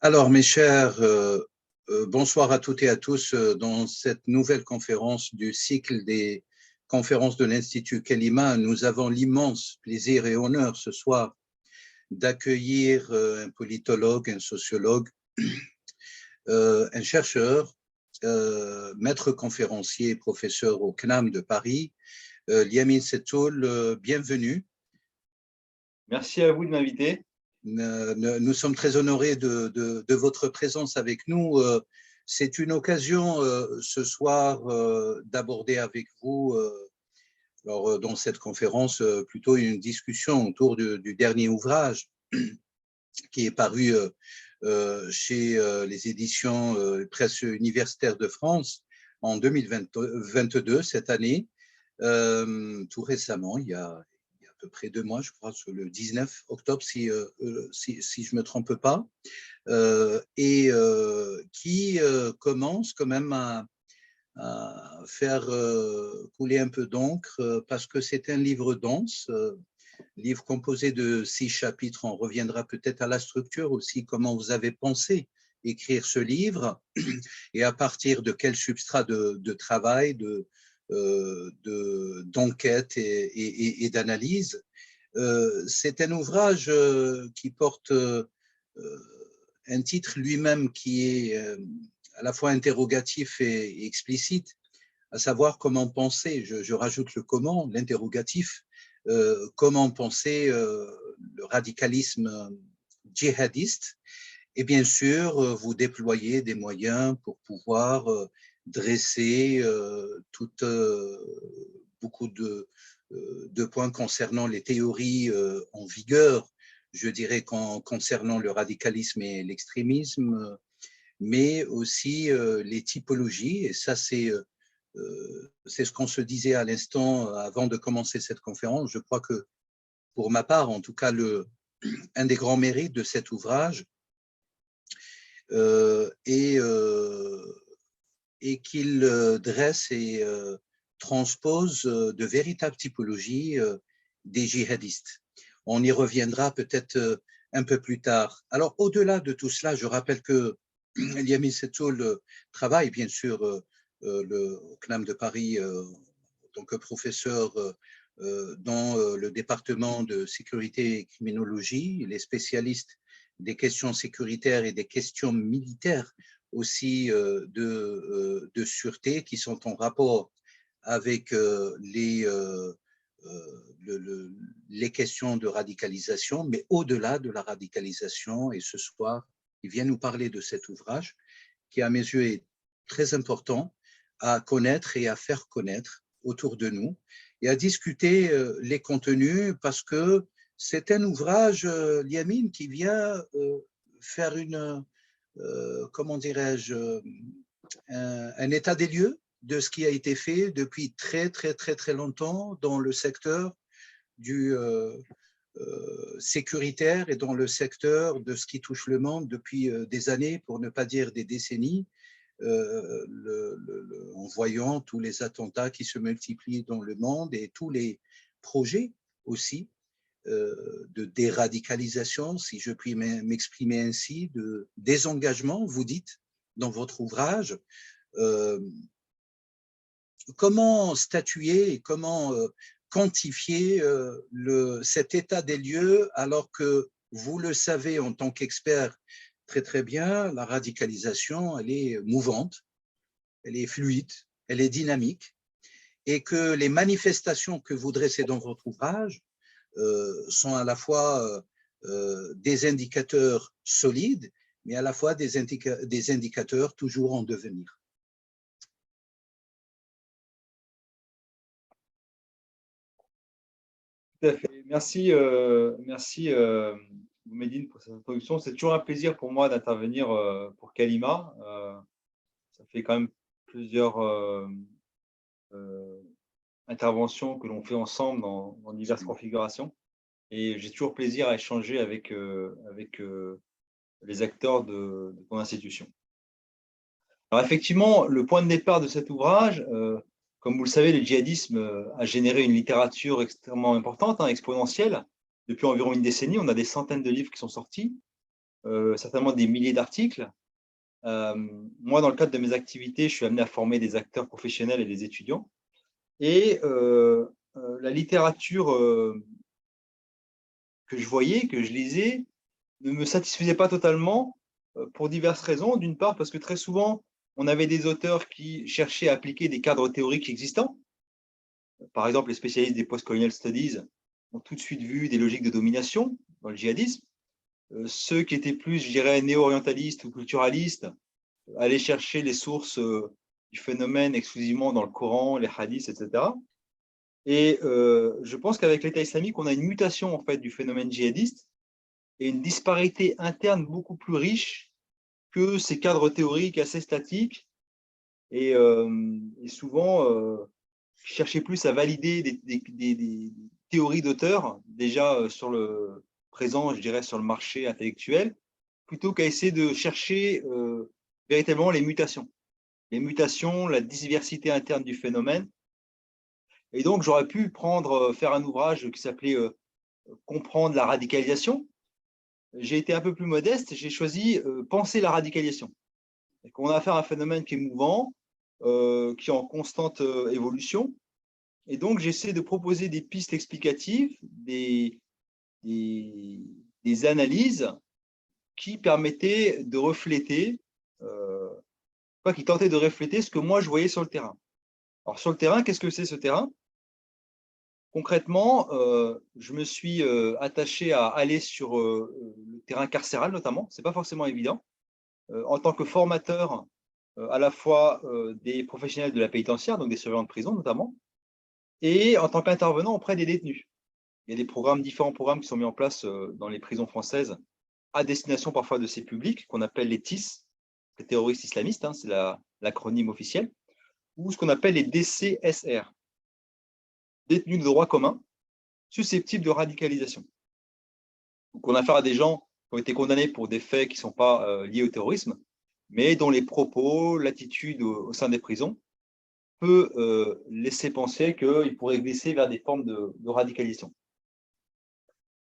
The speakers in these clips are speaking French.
Alors, mes chers, bonsoir à toutes et à tous dans cette nouvelle conférence du cycle des conférences de l'Institut Kalima. Nous avons l'immense plaisir et honneur ce soir d'accueillir un politologue, un sociologue, un chercheur, maître conférencier et professeur au CNAM de Paris, Liamin Setoul. Bienvenue. Merci à vous de m'inviter. Nous sommes très honorés de votre présence avec nous. C'est une occasion ce soir d'aborder avec vous, dans cette conférence, plutôt une discussion autour du dernier ouvrage qui est paru chez les éditions Presse universitaire de France en 2022, cette année, tout récemment, il y a à peu près 2 mois, je crois, sur le 19 octobre, si je ne me trompe pas, qui commence quand même à faire couler un peu d'encre, parce que c'est un livre dense, livre composé de 6 chapitres. On reviendra peut-être à la structure aussi, comment vous avez pensé écrire ce livre et à partir de quel substrat de travail, d'enquête et d'analyse. C'est un ouvrage qui porte un titre lui-même qui est à la fois interrogatif et explicite, à savoir comment penser, je rajoute le comment, l'interrogatif, comment penser le radicalisme djihadiste. Et bien sûr, vous déployez des moyens pour pouvoir dresser beaucoup de points concernant les théories en vigueur, je dirais concernant le radicalisme et l'extrémisme, mais aussi les typologies. Et ça, c'est ce qu'on se disait à l'instant avant de commencer cette conférence. Je crois que, pour ma part, en tout cas, un des grands mérites de cet ouvrage, et qu'il dresse et transpose de véritables typologies des djihadistes. On y reviendra peut-être un peu plus tard. Alors, au-delà de tout cela, je rappelle que Liamin Setoul travaille bien sûr au CNAM de Paris en tant que professeur dans le département de sécurité et criminologie. Il est spécialiste des questions sécuritaires et des questions militaires aussi de sûreté qui sont en rapport avec les questions de radicalisation, mais au-delà de la radicalisation. Et ce soir, il vient nous parler de cet ouvrage qui, à mes yeux, est très important à connaître et à faire connaître autour de nous et à discuter les contenus, parce que c'est un ouvrage, Liamin, qui vient faire comment dirais-je, un état des lieux de ce qui a été fait depuis très, très, très, très longtemps dans le secteur du sécuritaire et dans le secteur de ce qui touche le monde depuis des années, pour ne pas dire des décennies, en voyant tous les attentats qui se multiplient dans le monde et tous les projets aussi de déradicalisation, si je puis m'exprimer ainsi, de désengagement, vous dites, dans votre ouvrage. Comment statuer et comment quantifier cet état des lieux, alors que vous le savez en tant qu'expert très très bien, la radicalisation, elle est mouvante, elle est fluide, elle est dynamique, et que les manifestations que vous dressez dans votre ouvrage sont à la fois des indicateurs solides, mais à la fois des indicateurs toujours en devenir. Tout à fait. Merci, Médine, pour cette introduction. C'est toujours un plaisir pour moi d'intervenir pour Kalima. Ça fait quand même plusieurs interventions que l'on fait ensemble dans diverses configurations. Et j'ai toujours plaisir à échanger avec les acteurs de ton institution. Alors effectivement, le point de départ de cet ouvrage, comme vous le savez, le djihadisme a généré une littérature extrêmement importante, exponentielle. Depuis environ une décennie, on a des centaines de livres qui sont sortis. certainement des milliers d'articles. Moi, dans le cadre de mes activités, je suis amené à former des acteurs professionnels et des étudiants. Et la littérature que je voyais, que je lisais, ne me satisfaisait pas totalement pour diverses raisons. D'une part, parce que très souvent, on avait des auteurs qui cherchaient à appliquer des cadres théoriques existants. Par exemple, les spécialistes des post-colonial studies ont tout de suite vu des logiques de domination dans le djihadisme. Ceux qui étaient plus, je dirais, néo-orientalistes ou culturalistes allaient chercher les sources du phénomène exclusivement dans le Coran, les hadiths, etc. Et je pense qu'avec l'État islamique, on a une mutation en fait du phénomène djihadiste et une disparité interne beaucoup plus riche que ces cadres théoriques assez statiques et souvent chercher plus à valider des théories d'auteurs déjà sur le présent, je dirais, sur le marché intellectuel, plutôt qu'à essayer de chercher véritablement les mutations, la diversité interne du phénomène. Et donc, j'aurais pu faire un ouvrage qui s'appelait Comprendre la radicalisation. J'ai été un peu plus modeste, j'ai choisi Penser la radicalisation. On a affaire à un phénomène qui est mouvant, qui est en constante évolution. Et donc, j'essaie de proposer des pistes explicatives, des analyses qui permettaient de refléter, qui tentaient de refléter ce que moi je voyais sur le terrain. Alors, sur le terrain, qu'est-ce que c'est ce terrain? Concrètement, je me suis attaché à aller sur le terrain carcéral notamment. Ce n'est pas forcément évident. En tant que formateur à la fois des professionnels de la pénitentiaire, donc des surveillants de prison notamment, et en tant qu'intervenant auprès des détenus. Il y a différents programmes qui sont mis en place dans les prisons françaises à destination parfois de ces publics qu'on appelle les TIS, les terroristes islamistes, hein, c'est l'acronyme officiel, ou ce qu'on appelle les DCSR, détenus de droit commun, susceptibles de radicalisation. Donc, on a affaire à des gens qui ont été condamnés pour des faits qui ne sont pas liés au terrorisme, mais dont les propos, l'attitude au sein des prisons peut laisser penser qu'ils pourraient glisser vers des formes de radicalisation.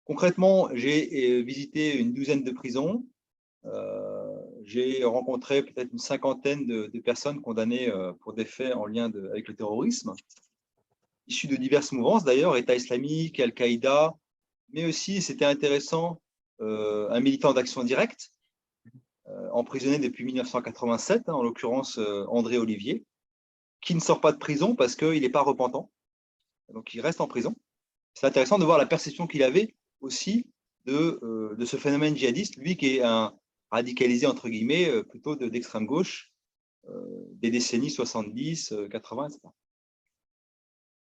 Concrètement, j'ai visité une douzaine de prisons. J'ai rencontré peut-être une cinquantaine de personnes condamnées pour des faits en lien avec le terrorisme, issus de diverses mouvances d'ailleurs, État islamique, Al-Qaïda, mais aussi, c'était intéressant, un militant d'Action Directe, emprisonné depuis 1987, hein, en l'occurrence André Olivier, qui ne sort pas de prison parce qu'il n'est pas repentant, donc il reste en prison. C'est intéressant de voir la perception qu'il avait aussi de ce phénomène djihadiste, lui qui est un radicalisé, entre guillemets, plutôt d'extrême gauche, des décennies 70, 80, etc.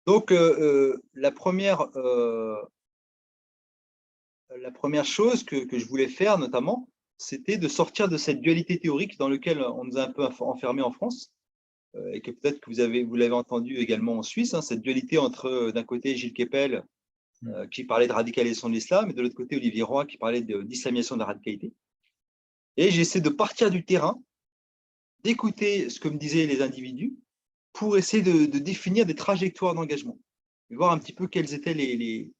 Donc, la première chose que je voulais faire, notamment, c'était de sortir de cette dualité théorique dans laquelle on nous a un peu enfermés en France, et que peut-être que vous l'avez entendu également en Suisse, hein, cette dualité entre, d'un côté, Gilles Kepel, qui parlait de radicalisation de l'islam, et de l'autre côté, Olivier Roy, qui parlait d'islamisation de la radicalité. Et j'essaie de partir du terrain, d'écouter ce que me disaient les individus, pour essayer de définir des trajectoires d'engagement, et voir un petit peu quels étaient les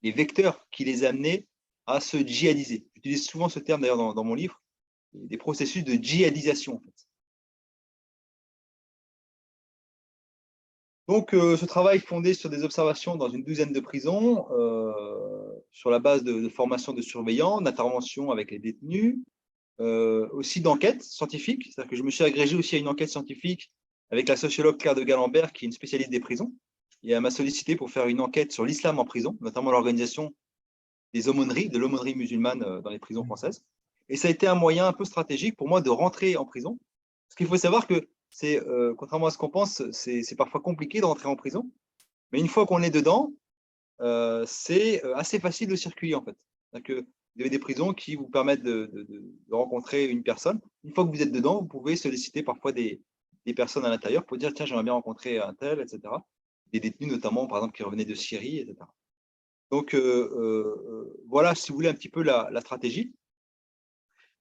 vecteurs qui les amenaient à se djihadiser. J'utilise souvent ce terme d'ailleurs dans mon livre, des processus de djihadisation en fait. Donc, ce travail fondé sur des observations dans une douzaine de prisons, sur la base de formation de surveillants, d'intervention avec les détenus, aussi d'enquêtes scientifiques. C'est-à-dire que je me suis agrégé aussi à une enquête scientifique avec la sociologue Claire de Galambert, qui est une spécialiste des prisons, et elle m'a sollicité pour faire une enquête sur l'islam en prison, notamment l'organisation des aumôneries, de l'aumônerie musulmane dans les prisons françaises. Et ça a été un moyen un peu stratégique pour moi de rentrer en prison. Parce qu'il faut savoir que c'est, contrairement à ce qu'on pense, c'est parfois compliqué de rentrer en prison. Mais une fois qu'on est dedans, c'est assez facile de circuler en fait. C'est-à-dire que vous avez des prisons qui vous permettent de rencontrer une personne. Une fois que vous êtes dedans, vous pouvez solliciter parfois des personnes à l'intérieur pour dire tiens, j'aimerais bien rencontrer un tel, etc. Des détenus notamment, par exemple, qui revenaient de Syrie, etc. Donc, voilà, si vous voulez, un petit peu la stratégie.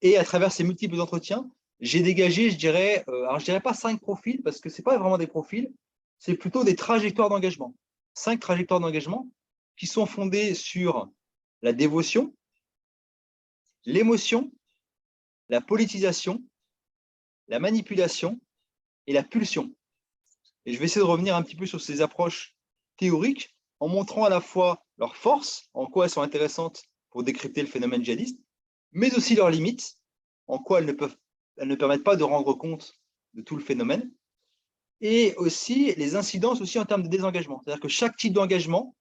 Et à travers ces multiples entretiens, j'ai dégagé, je dirais, alors je dirais pas 5 profils, parce que ce n'est pas vraiment des profils, c'est plutôt des trajectoires d'engagement. 5 trajectoires d'engagement qui sont fondées sur la dévotion, l'émotion, la politisation, la manipulation et la pulsion. Et je vais essayer de revenir un petit peu sur ces approches théoriques en montrant à la fois leurs forces, en quoi elles sont intéressantes pour décrypter le phénomène djihadiste, mais aussi leurs limites, en quoi elles ne permettent pas de rendre compte de tout le phénomène, et aussi les incidences aussi en termes de désengagement. C'est-à-dire que chaque type d'engagement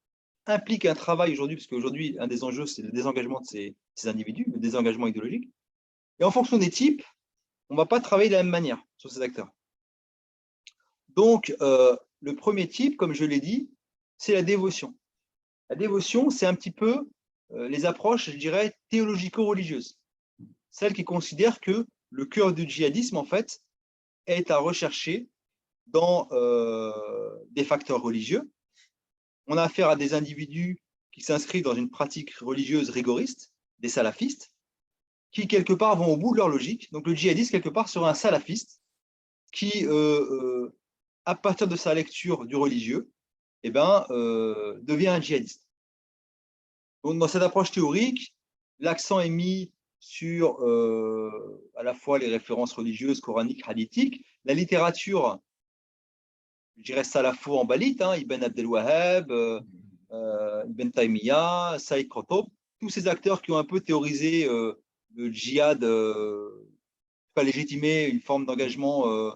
implique un travail aujourd'hui, parce qu'aujourd'hui, un des enjeux, c'est le désengagement de ces individus, le désengagement idéologique. Et en fonction des types, on ne va pas travailler de la même manière sur ces acteurs. Donc, le premier type, comme je l'ai dit, c'est la dévotion. La dévotion, c'est un petit peu les approches, je dirais, théologico-religieuses. Celles qui considèrent que le cœur du djihadisme, en fait, est à rechercher dans des facteurs religieux. On a affaire à des individus qui s'inscrivent dans une pratique religieuse rigoriste, des salafistes, qui, quelque part, vont au bout de leur logique. Donc, le djihadiste, quelque part, sera un salafiste qui, à partir de sa lecture du religieux, eh ben, devient un djihadiste. Donc, dans cette approche théorique, l'accent est mis sur à la fois les références religieuses, coraniques, hadithiques, la littérature, je dirais salafo-ambalite, Ibn Abdel Wahhab, Ibn Taymiyyah, Saïd Qutb, tous ces acteurs qui ont un peu théorisé le djihad, pas légitimé une forme d'engagement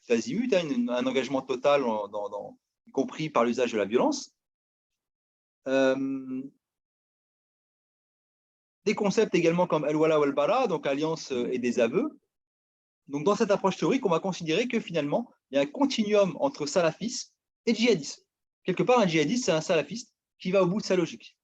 azimut, un engagement total, y compris par l'usage de la violence. Des concepts également comme al-wala ou al-bara, donc alliance et désaveu. Donc dans cette approche théorique, on va considérer que finalement, il y a un continuum entre salafisme et djihadisme. Quelque part, un djihadiste, c'est un salafiste qui va au bout de sa logique.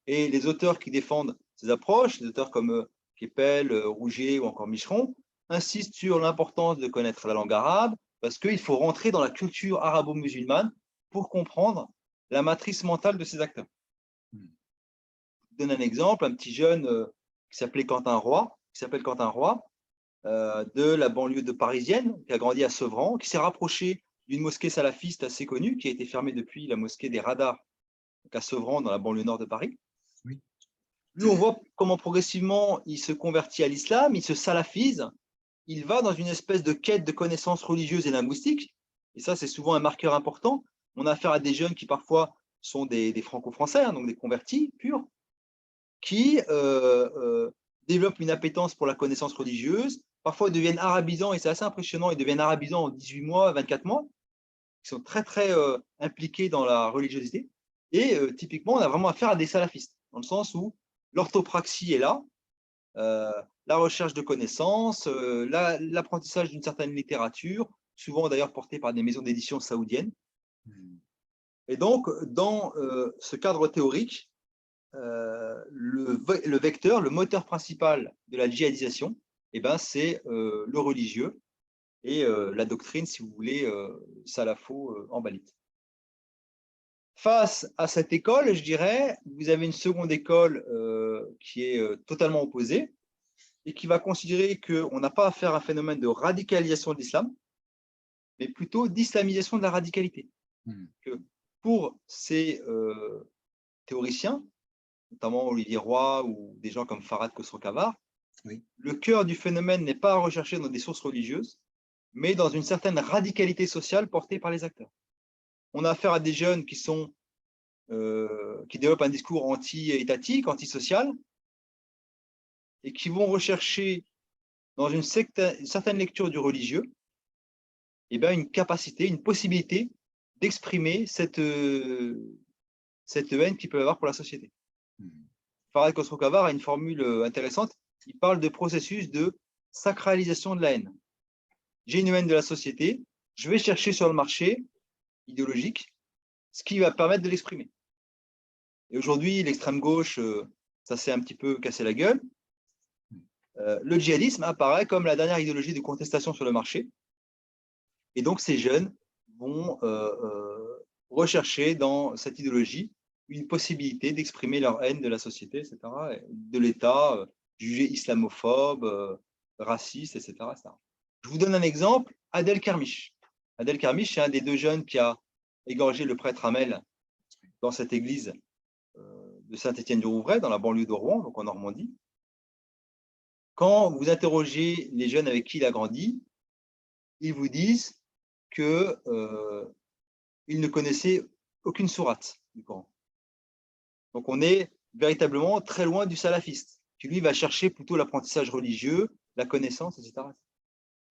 Et les auteurs qui défendent ces approches, les auteurs comme Keppel, Rouget ou encore Micheron, insistent sur l'importance de connaître la langue arabe, parce qu'il faut rentrer dans la culture arabo-musulmane pour comprendre la matrice mentale de ces acteurs. Je donne un exemple, un petit jeune qui s'appelle Quentin Roy, de la banlieue de parisienne, qui a grandi à Sevran, qui s'est rapproché d'une mosquée salafiste assez connue, qui a été fermée depuis, la mosquée des Radars, à Sevran, dans la banlieue nord de Paris. Oui. Lui, on voit comment progressivement il se convertit à l'islam, il se salafise, il va dans une espèce de quête de connaissances religieuses et linguistiques, et ça, c'est souvent un marqueur important. On a affaire à des jeunes qui parfois sont des franco-français, donc des convertis purs, qui développent une appétence pour la connaissance religieuse, parfois ils deviennent arabisants, et c'est assez impressionnant, ils deviennent arabisants en 18 mois, 24 mois, ils sont très très impliqués dans la religiosité, et typiquement on a vraiment affaire à des salafistes, dans le sens où l'orthopraxie est là, la recherche de connaissances, l'apprentissage d'une certaine littérature, souvent d'ailleurs portée par des maisons d'édition saoudiennes. Et donc, dans ce cadre théorique, le vecteur, le moteur principal de la djihadisation, eh ben, c'est le religieux et la doctrine, si vous voulez, salafo-ambalite. Face à cette école, je dirais, vous avez une seconde école qui est totalement opposée et qui va considérer qu'on n'a pas affaire à un phénomène de radicalisation de l'islam, mais plutôt d'islamisation de la radicalité. Que pour ces théoriciens, notamment Olivier Roy ou des gens comme Farhad Khosrow-Khavar, oui, le cœur du phénomène n'est pas à rechercher dans des sources religieuses, mais dans une certaine radicalité sociale portée par les acteurs. On a affaire à des jeunes qui développent un discours anti-étatique, antisocial, et qui vont rechercher dans une certaine lecture du religieux, eh bien, une capacité, une possibilité d'exprimer cette haine qu'ils peuvent avoir pour la société. Farhad Khosrow-Khavar a une formule intéressante. Il parle de processus de sacralisation de la haine. J'ai une haine de la société, je vais chercher sur le marché idéologique ce qui va permettre de l'exprimer. Et aujourd'hui, l'extrême gauche, ça s'est un petit peu cassé la gueule. Le djihadisme apparaît comme la dernière idéologie de contestation sur le marché. Et donc, ces jeunes vont rechercher dans cette idéologie une possibilité d'exprimer leur haine de la société, etc., de l'État, jugé islamophobe, raciste, etc., etc. Je vous donne un exemple, Adel Kermiche. Adel Kermiche, c'est un des deux jeunes qui a égorgé le prêtre Hamel dans cette église de de Saint-Étienne-du-Rouvray, dans la banlieue de Rouen, donc en Normandie. Quand vous interrogez les jeunes avec qui il a grandi, ils vous disent qu'ils ne connaissaient aucune sourate du Coran. Donc on est véritablement très loin du salafiste, qui lui va chercher plutôt l'apprentissage religieux, la connaissance, etc.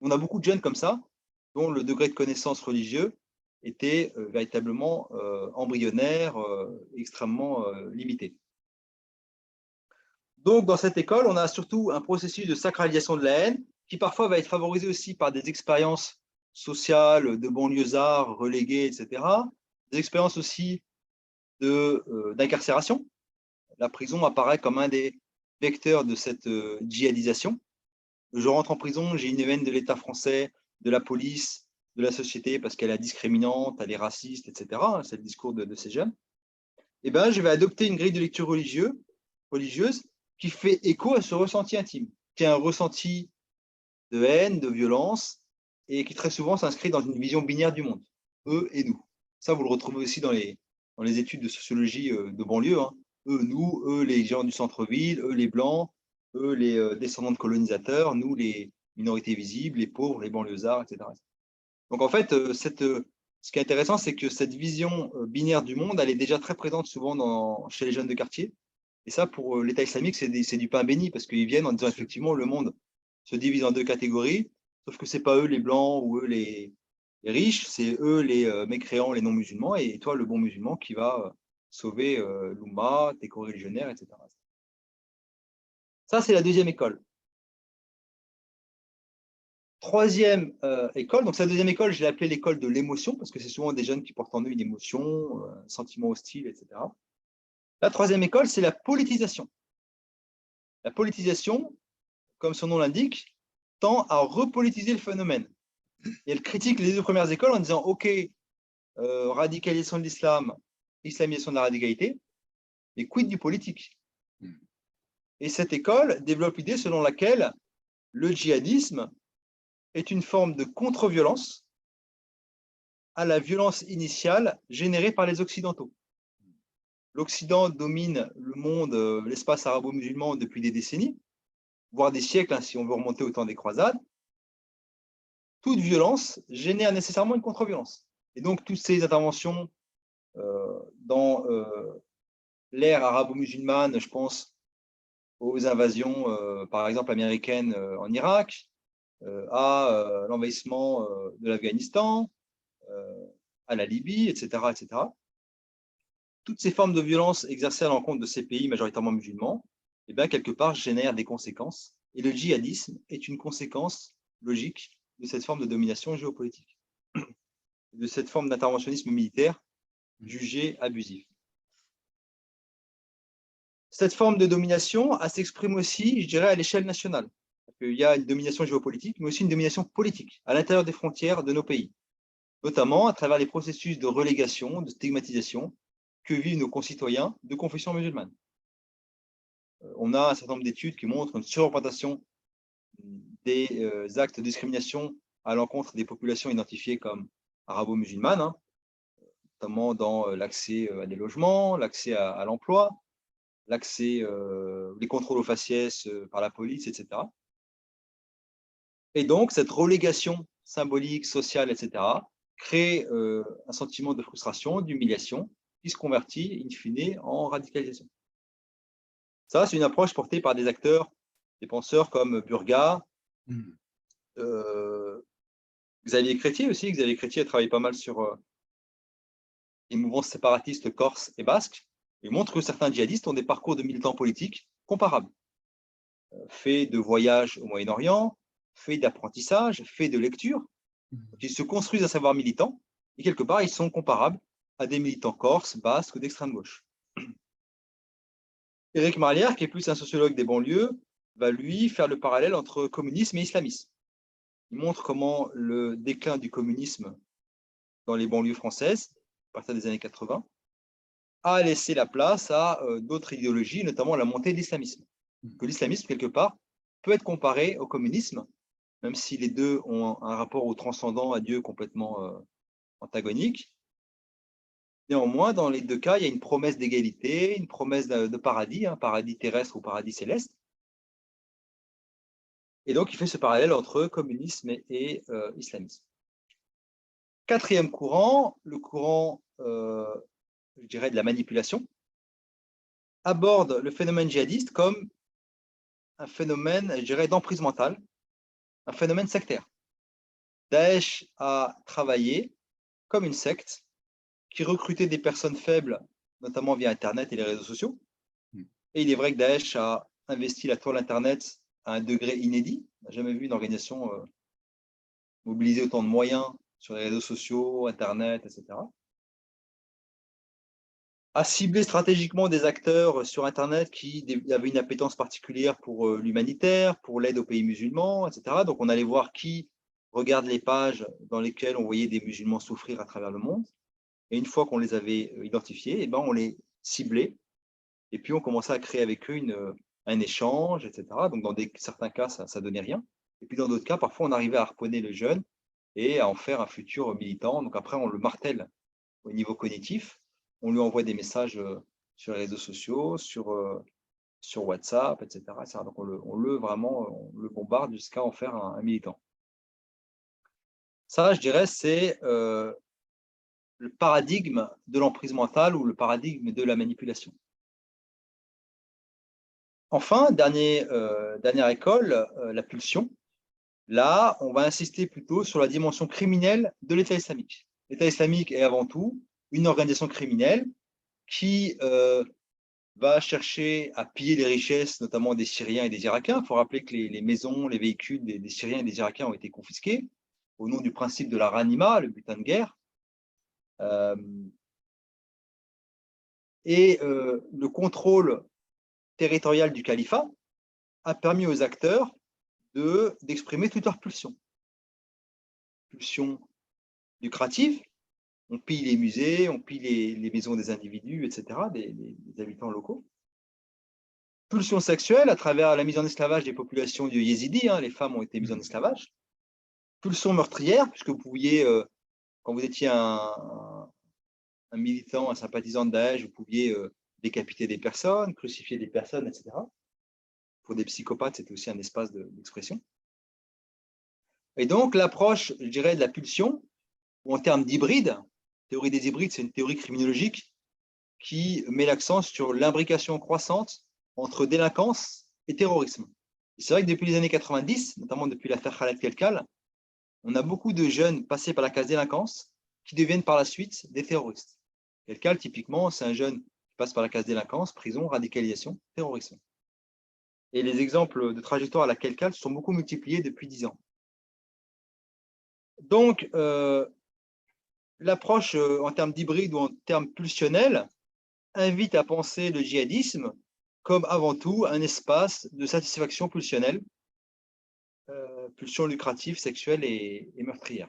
On a beaucoup de jeunes comme ça, dont le degré de connaissance religieux était véritablement embryonnaire, extrêmement limité. Donc, dans cette école, on a surtout un processus de sacralisation de la haine qui parfois va être favorisé aussi par des expériences sociales de banlieusards relégués, etc. Des expériences aussi d'incarcération. La prison apparaît comme un des vecteurs de cette djihadisation. Je rentre en prison, j'ai une haine de l'État français, de la police, de la société, parce qu'elle est discriminante, elle est raciste, etc. C'est le discours de ces jeunes. Eh bien, je vais adopter une grille de lecture religieuse qui fait écho à ce ressenti intime, qui est un ressenti de haine, de violence, et qui très souvent s'inscrit dans une vision binaire du monde, eux et nous. Ça, vous le retrouvez aussi dans les études de sociologie de banlieue. Hein. Eux, nous, eux, les gens du centre-ville, eux, les blancs, eux, les descendants de colonisateurs, nous, les minorités visibles, les pauvres, les banlieusards, etc. Donc, en fait, ce qui est intéressant, c'est que cette vision binaire du monde, elle est déjà très présente souvent chez les jeunes de quartier. Et ça, pour l'État islamique, c'est du pain béni, parce qu'ils viennent en disant effectivement, le monde se divise en deux catégories, sauf que ce n'est pas eux les blancs ou eux les riches, c'est eux les mécréants, les non-musulmans, et toi, le bon musulman, qui va sauver l'Oumma, tes coreligionnaires, etc. Ça, c'est la deuxième école. Troisième école, donc cette deuxième école, je l'ai appelée l'école de l'émotion, parce que c'est souvent des jeunes qui portent en eux une émotion, un sentiment hostile, etc. La troisième école, c'est la politisation. La politisation, comme son nom l'indique, tend à repolitiser le phénomène. Et elle critique les deux premières écoles en disant « Ok, radicalisation de l'islam, islamisation de la radicalité, mais quid du politique ?» Et cette école développe l'idée selon laquelle le djihadisme est une forme de contre-violence à la violence initiale générée par les Occidentaux. L'Occident domine le monde, l'espace arabo-musulman depuis des décennies, voire des siècles, hein, si on veut remonter au temps des croisades. Toute violence génère nécessairement une contre-violence. Et donc, toutes ces interventions dans l'ère arabo-musulmane, je pense aux invasions, par exemple, américaines en Irak, à l'envahissement de l'Afghanistan, à la Libye, etc., etc. Toutes ces formes de violence exercées à l'encontre de ces pays majoritairement musulmans, eh bien, quelque part, génèrent des conséquences. Et le djihadisme est une conséquence logique de cette forme de domination géopolitique, de cette forme d'interventionnisme militaire jugée abusive. Cette forme de domination, elle s'exprime aussi, je dirais, à l'échelle nationale. Il y a une domination géopolitique, mais aussi une domination politique à l'intérieur des frontières de nos pays, notamment à travers les processus de relégation, de stigmatisation que vivent nos concitoyens de confession musulmane. On a un certain nombre d'études qui montrent une surreprésentation des actes de discrimination à l'encontre des populations identifiées comme arabo-musulmanes, hein, notamment dans l'accès à des logements, l'accès à l'emploi, l'accès, les contrôles aux faciès par la police, etc. Et donc, cette relégation symbolique, sociale, etc., crée un sentiment de frustration, d'humiliation, qui se convertit, in fine, en radicalisation. Ça, c'est une approche portée par des acteurs, des penseurs comme Burga, Xavier Chrétien aussi. Xavier Chrétien a travaillé pas mal sur les mouvements séparatistes corses et basques. Il montre que certains djihadistes ont des parcours de militants politiques comparables. Fait de voyages au Moyen-Orient, fait d'apprentissage, fait de lecture. Ils se construisent un savoir militant et quelque part, ils sont comparables à des militants corses, basques ou d'extrême gauche. Éric Marlière, qui est plus un sociologue des banlieues, va lui faire le parallèle entre communisme et islamisme. Il montre comment le déclin du communisme dans les banlieues françaises, à partir des années 80, a laissé la place à d'autres idéologies, notamment la montée de l'islamisme. Que l'islamisme, quelque part, peut être comparé au communisme, même si les deux ont un rapport au transcendant, à Dieu complètement antagonique. Néanmoins, dans les deux cas, il y a une promesse d'égalité, une promesse de paradis, paradis terrestre ou paradis céleste. Et donc, il fait ce parallèle entre communisme et islamisme. Quatrième courant, le courant, je dirais, de la manipulation, aborde le phénomène djihadiste comme un phénomène, je dirais, d'emprise mentale, un phénomène sectaire. Daesh a travaillé comme une secte qui recrutait des personnes faibles, notamment via Internet et les réseaux sociaux. Et il est vrai que Daesh a investi la toile Internet à un degré inédit. On n'a jamais vu une organisation mobiliser autant de moyens sur les réseaux sociaux, Internet, etc. A ciblé stratégiquement des acteurs sur Internet qui avaient une appétence particulière pour l'humanitaire, pour l'aide aux pays musulmans, etc. Donc, on allait voir qui regarde les pages dans lesquelles on voyait des musulmans souffrir à travers le monde. Et une fois qu'on les avait identifiés, on les ciblait. Et puis, on commençait à créer avec eux un échange, etc. Donc, dans certains cas, ça ne donnait rien. Et puis, dans d'autres cas, parfois, on arrivait à harponner le jeune et à en faire un futur militant. Donc, après, on le martèle au niveau cognitif. On lui envoie des messages sur les réseaux sociaux, sur WhatsApp, etc. Donc, on le bombarde jusqu'à en faire un militant. Ça, je dirais, c'est le paradigme de l'emprise mentale ou le paradigme de la manipulation. Enfin, dernière école, la pulsion. Là, on va insister plutôt sur la dimension criminelle de l'État islamique. L'État islamique est avant tout une organisation criminelle qui va chercher à piller les richesses, notamment des Syriens et des Irakiens. Il faut rappeler que les maisons, les véhicules des Syriens et des Irakiens ont été confisqués au nom du principe de la ranima, le butin de guerre. Le contrôle territorial du califat a permis aux acteurs d'exprimer toutes leurs pulsions. Pulsions lucratives, on pille les musées, on pille les maisons des individus, etc., des habitants locaux. Pulsions sexuelles à travers la mise en esclavage des populations du Yézidi, les femmes ont été mises en esclavage. Pulsions meurtrières, puisque vous pouviez, quand vous étiez un militant, un sympathisant de Daesh, vous pouviez décapiter des personnes, crucifier des personnes, etc. Pour des psychopathes, c'était aussi un espace d'expression. Et donc, l'approche, je dirais, de la pulsion, ou en termes d'hybride, théorie des hybrides, c'est une théorie criminologique qui met l'accent sur l'imbrication croissante entre délinquance et terrorisme. C'est vrai que depuis les années 90, notamment depuis l'affaire Khaled Kelkal, on a beaucoup de jeunes passés par la case délinquance qui deviennent par la suite des terroristes. Kelkal, typiquement, c'est un jeune qui passe par la case délinquance, prison, radicalisation, terrorisme. Et les exemples de trajectoire à la Kelkal sont beaucoup multipliés depuis 10 ans. Donc, l'approche en termes d'hybride ou en termes pulsionnels invite à penser le djihadisme comme avant tout un espace de satisfaction pulsionnelle, pulsion lucrative, sexuelle et meurtrière.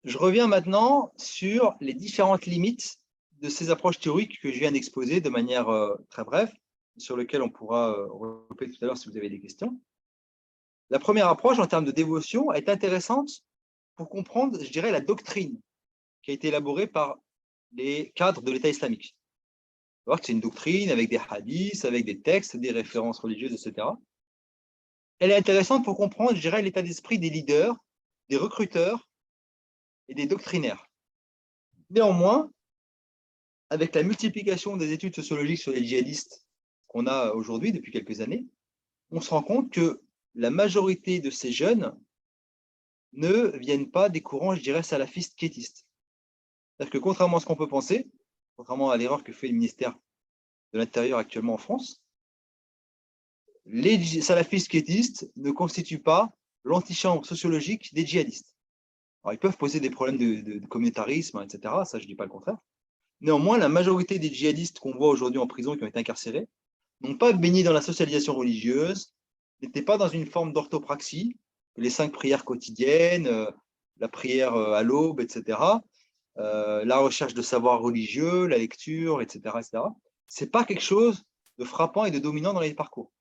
Je reviens maintenant sur les différentes limites de ces approches théoriques que je viens d'exposer de manière très brève, sur lesquelles on pourra reprendre tout à l'heure si vous avez des questions. La première approche en termes de dévotion est intéressante pour comprendre, je dirais, la doctrine qui a été élaborée par les cadres de l'État islamique. On va voir que c'est une doctrine avec des hadiths, avec des textes, des références religieuses, etc. Elle est intéressante pour comprendre, je dirais, l'état d'esprit des leaders, des recruteurs et des doctrinaires. Néanmoins, avec la multiplication des études sociologiques sur les djihadistes qu'on a aujourd'hui depuis quelques années, on se rend compte que la majorité de ces jeunes ne viennent pas des courants, je dirais, salafistes quiétistes. C'est-à-dire que contrairement à ce qu'on peut penser, contrairement à l'erreur que fait le ministère de l'Intérieur actuellement en France, les salafistes quiétistes ne constituent pas l'antichambre sociologique des djihadistes. Alors, ils peuvent poser des problèmes de communautarisme, etc. Ça, je ne dis pas le contraire. Néanmoins, la majorité des djihadistes qu'on voit aujourd'hui en prison, qui ont été incarcérés, n'ont pas baigné dans la socialisation religieuse, n'étaient pas dans une forme d'orthopraxie, les 5 prières quotidiennes, la prière à l'aube, etc., la recherche de savoir religieux, la lecture, etc. Ce n'est pas quelque chose de frappant et de dominant dans les parcours.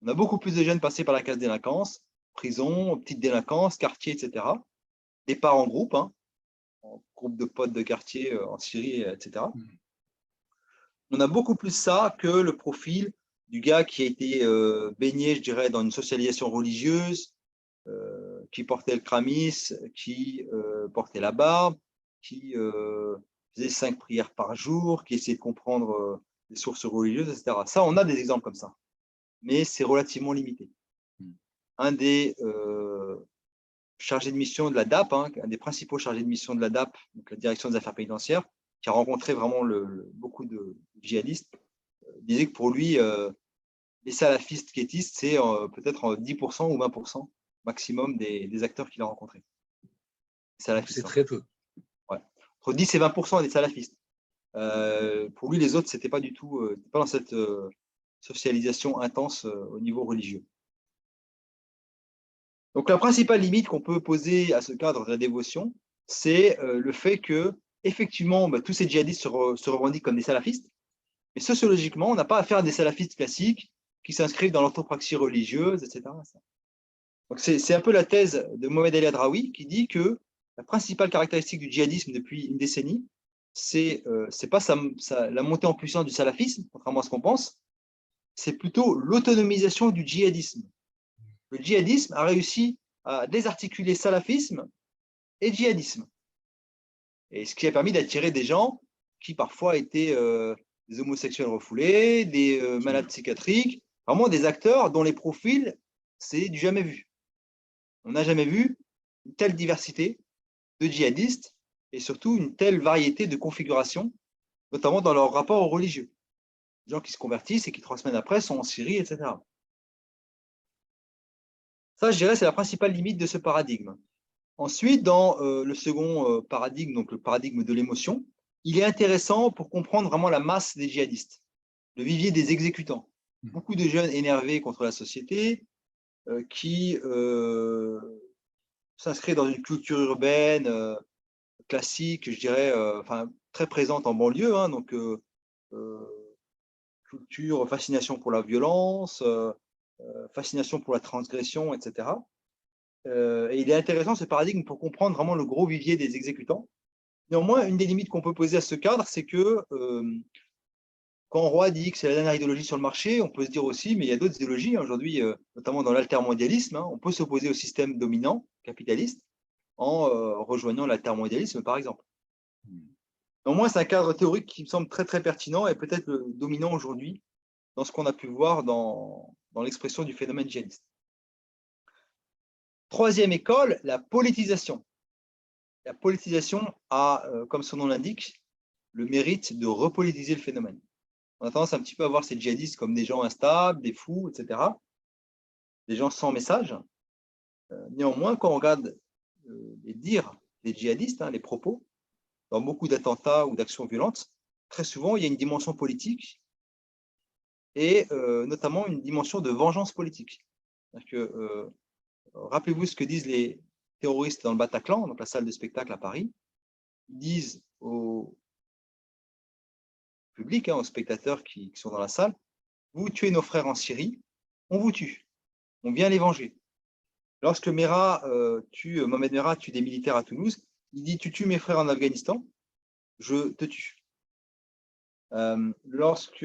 On a beaucoup plus de jeunes passés par la case délinquance, prison, petite délinquance, quartier, etc. Départ en groupe, en groupe de potes de quartier en Syrie, etc. On a beaucoup plus ça que le profil du gars qui a été baigné, je dirais, dans une socialisation religieuse, qui portait le kramis, qui portait la barbe, qui faisait 5 prières par jour, qui essayait de comprendre les sources religieuses, etc. Ça, on a des exemples comme ça, mais c'est relativement limité. Un des chargés de mission de la DAP, un des principaux chargés de mission de la DAP, donc la Direction des Affaires pénitentiaires, qui a rencontré vraiment beaucoup de djihadistes, disait que pour lui, les salafistes quiétistes, c'est peut-être 10% ou 20% maximum des acteurs qu'il a rencontrés. C'est très peu. Ouais. Entre 10 et 20% des salafistes. Pour lui, les autres, c'était pas du tout, pas dans cette socialisation intense au niveau religieux. Donc, la principale limite qu'on peut poser à ce cadre de la dévotion, c'est le fait que, effectivement, tous ces djihadistes se revendiquent comme des salafistes, mais sociologiquement, on n'a pas affaire à des salafistes classiques qui s'inscrivent dans l'orthopraxie religieuse, etc. Donc, c'est un peu la thèse de Mohamed Ali Adraoui qui dit que la principale caractéristique du djihadisme depuis une décennie, c'est pas la montée en puissance du salafisme, contrairement à ce qu'on pense, c'est plutôt l'autonomisation du djihadisme. Le djihadisme a réussi à désarticuler salafisme et djihadisme. Et ce qui a permis d'attirer des gens qui parfois étaient des homosexuels refoulés, des malades psychiatriques, vraiment des acteurs dont les profils, c'est du jamais vu. On n'a jamais vu une telle diversité de djihadistes et surtout une telle variété de configurations, notamment dans leur rapport aux religieux. Des gens qui se convertissent et qui 3 semaines après sont en Syrie, etc. Ça, je dirais, c'est la principale limite de ce paradigme. Ensuite, dans le second paradigme, donc le paradigme de l'émotion, il est intéressant pour comprendre vraiment la masse des djihadistes, le vivier des exécutants. Beaucoup de jeunes énervés contre la société, qui s'inscrivent dans une culture urbaine classique, je dirais, très présente en banlieue, donc culture, fascination pour la violence, fascination pour la transgression, etc. Et il est intéressant ce paradigme pour comprendre vraiment le gros vivier des exécutants. Néanmoins, une des limites qu'on peut poser à ce cadre, c'est que quand Roy dit que c'est la dernière idéologie sur le marché, on peut se dire aussi, mais il y a d'autres idéologies aujourd'hui, notamment dans l'altermondialisme, on peut s'opposer au système dominant capitaliste en rejoignant l'altermondialisme, par exemple. Néanmoins, c'est un cadre théorique qui me semble très, très pertinent et peut-être le dominant aujourd'hui dans ce qu'on a pu voir dans l'expression du phénomène djihadiste. Troisième école, la politisation. La politisation a, comme son nom l'indique, le mérite de repolitiser le phénomène. On a tendance un petit peu à voir ces djihadistes comme des gens instables, des fous, etc. Des gens sans message. Néanmoins, quand on regarde les dires des djihadistes, les propos, dans beaucoup d'attentats ou d'actions violentes, très souvent, il y a une dimension politique et notamment une dimension de vengeance politique. Rappelez-vous ce que disent les terroristes dans le Bataclan, donc la salle de spectacle à Paris. Ils disent au public, aux spectateurs qui sont dans la salle, vous tuez nos frères en Syrie, on vous tue, on vient les venger. Lorsque Mohamed Merah tue des militaires à Toulouse, il dit tu tues mes frères en Afghanistan, je te tue. Lorsque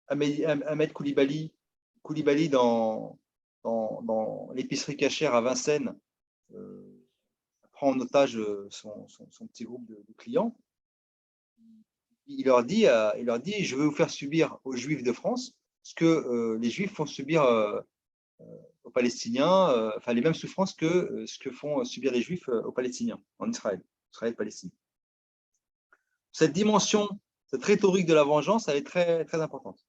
Ahmed Koulibaly dans l'épicerie cachère à Vincennes prend en otage son petit groupe de clients, il leur dit je vais vous faire subir aux Juifs de France ce que les Juifs font subir aux Palestiniens, les mêmes souffrances que ce que font subir les Juifs aux Palestiniens en Israël-Palestine. Cette dimension, cette rhétorique de la vengeance, elle est très, très importante.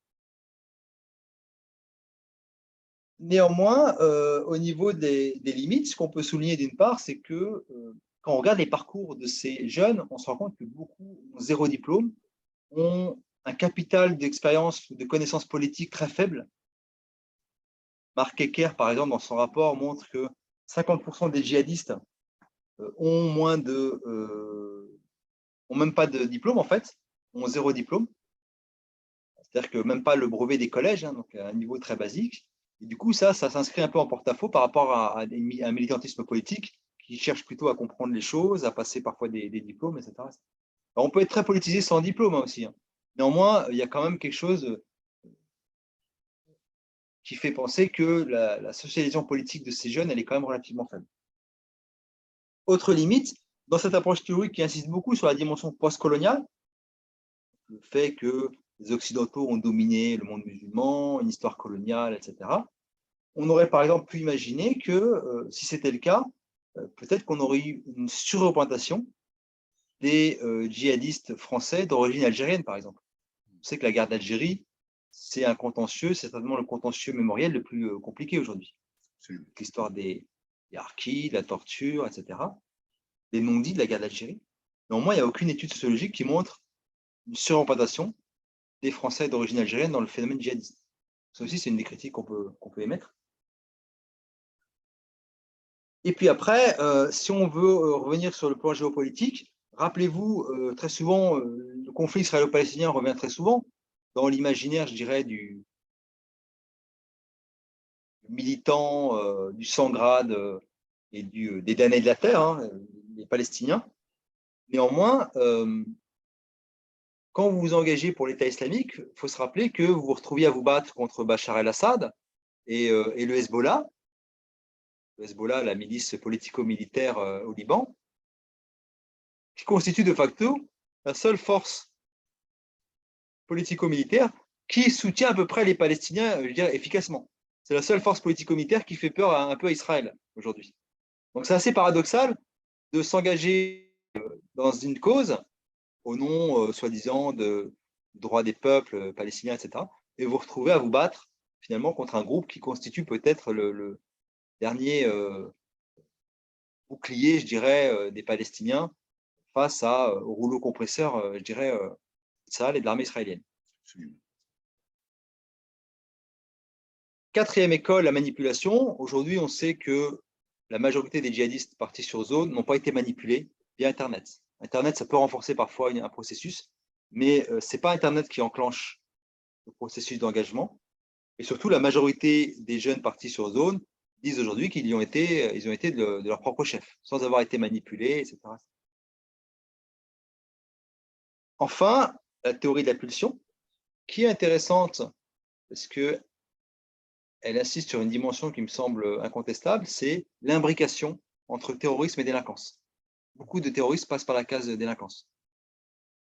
Néanmoins, au niveau des limites, ce qu'on peut souligner d'une part, c'est que quand on regarde les parcours de ces jeunes, on se rend compte que beaucoup ont 0 diplôme, ont un capital d'expérience, de connaissances politiques très faible. Marc Ecker, par exemple, dans son rapport, montre que 50% des djihadistes ont même pas de diplôme, en fait, ont 0 diplôme. C'est-à-dire que même pas le brevet des collèges, donc à un niveau très basique. Et du coup, ça s'inscrit un peu en porte-à-faux par rapport à un militantisme politique qui cherchent plutôt à comprendre les choses, à passer parfois des diplômes, etc. Alors, on peut être très politisé sans diplôme aussi. Néanmoins, il y a quand même quelque chose qui fait penser que la socialisation politique de ces jeunes, elle est quand même relativement faible. Autre limite, dans cette approche théorique qui insiste beaucoup sur la dimension postcoloniale, le fait que les Occidentaux ont dominé le monde musulman, une histoire coloniale, etc. On aurait par exemple pu imaginer que, si c'était le cas, peut-être qu'on aurait eu une surreprésentation des djihadistes français d'origine algérienne, par exemple. On sait que la guerre d'Algérie, c'est un contentieux, c'est certainement le contentieux mémoriel le plus compliqué aujourd'hui. L'histoire des harkis, de la torture, etc. Les non-dits de la guerre d'Algérie. Néanmoins, il n'y a aucune étude sociologique qui montre une surreprésentation des Français d'origine algérienne dans le phénomène djihadiste. Ça aussi, c'est une des critiques qu'on peut émettre. Et puis après, si on veut revenir sur le plan géopolitique, rappelez-vous, très souvent, le conflit israélo-palestinien revient très souvent dans l'imaginaire, je dirais, du militant, du sans-grade et des damnés de la terre, hein, les Palestiniens. Néanmoins, quand vous vous engagez pour l'État islamique, il faut se rappeler que vous vous retrouviez à vous battre contre Bachar el-Assad et le Hezbollah. Le Hezbollah, la milice politico-militaire au Liban, qui constitue de facto la seule force politico-militaire qui soutient à peu près les Palestiniens, je dirais, efficacement. C'est la seule force politico-militaire qui fait peur un peu à Israël aujourd'hui. Donc c'est assez paradoxal de s'engager dans une cause au nom, soi-disant, de droits des peuples palestiniens, etc. Et vous retrouvez à vous battre finalement contre un groupe qui constitue peut-être le dernier bouclier, je dirais, des Palestiniens face au rouleau compresseur, je dirais, de Tsahal et de l'armée israélienne. Absolument. Quatrième école, la manipulation. Aujourd'hui, on sait que la majorité des djihadistes partis sur zone n'ont pas été manipulés via Internet. Internet, ça peut renforcer parfois un processus, mais ce n'est pas Internet qui enclenche le processus d'engagement. Et surtout, la majorité des jeunes partis sur zone disent aujourd'hui qu'ils ont été de leur propre chef, sans avoir été manipulés, etc. Enfin, la théorie de la pulsion, qui est intéressante parce qu'elle insiste sur une dimension qui me semble incontestable, c'est l'imbrication entre terrorisme et délinquance. Beaucoup de terroristes passent par la case de délinquance.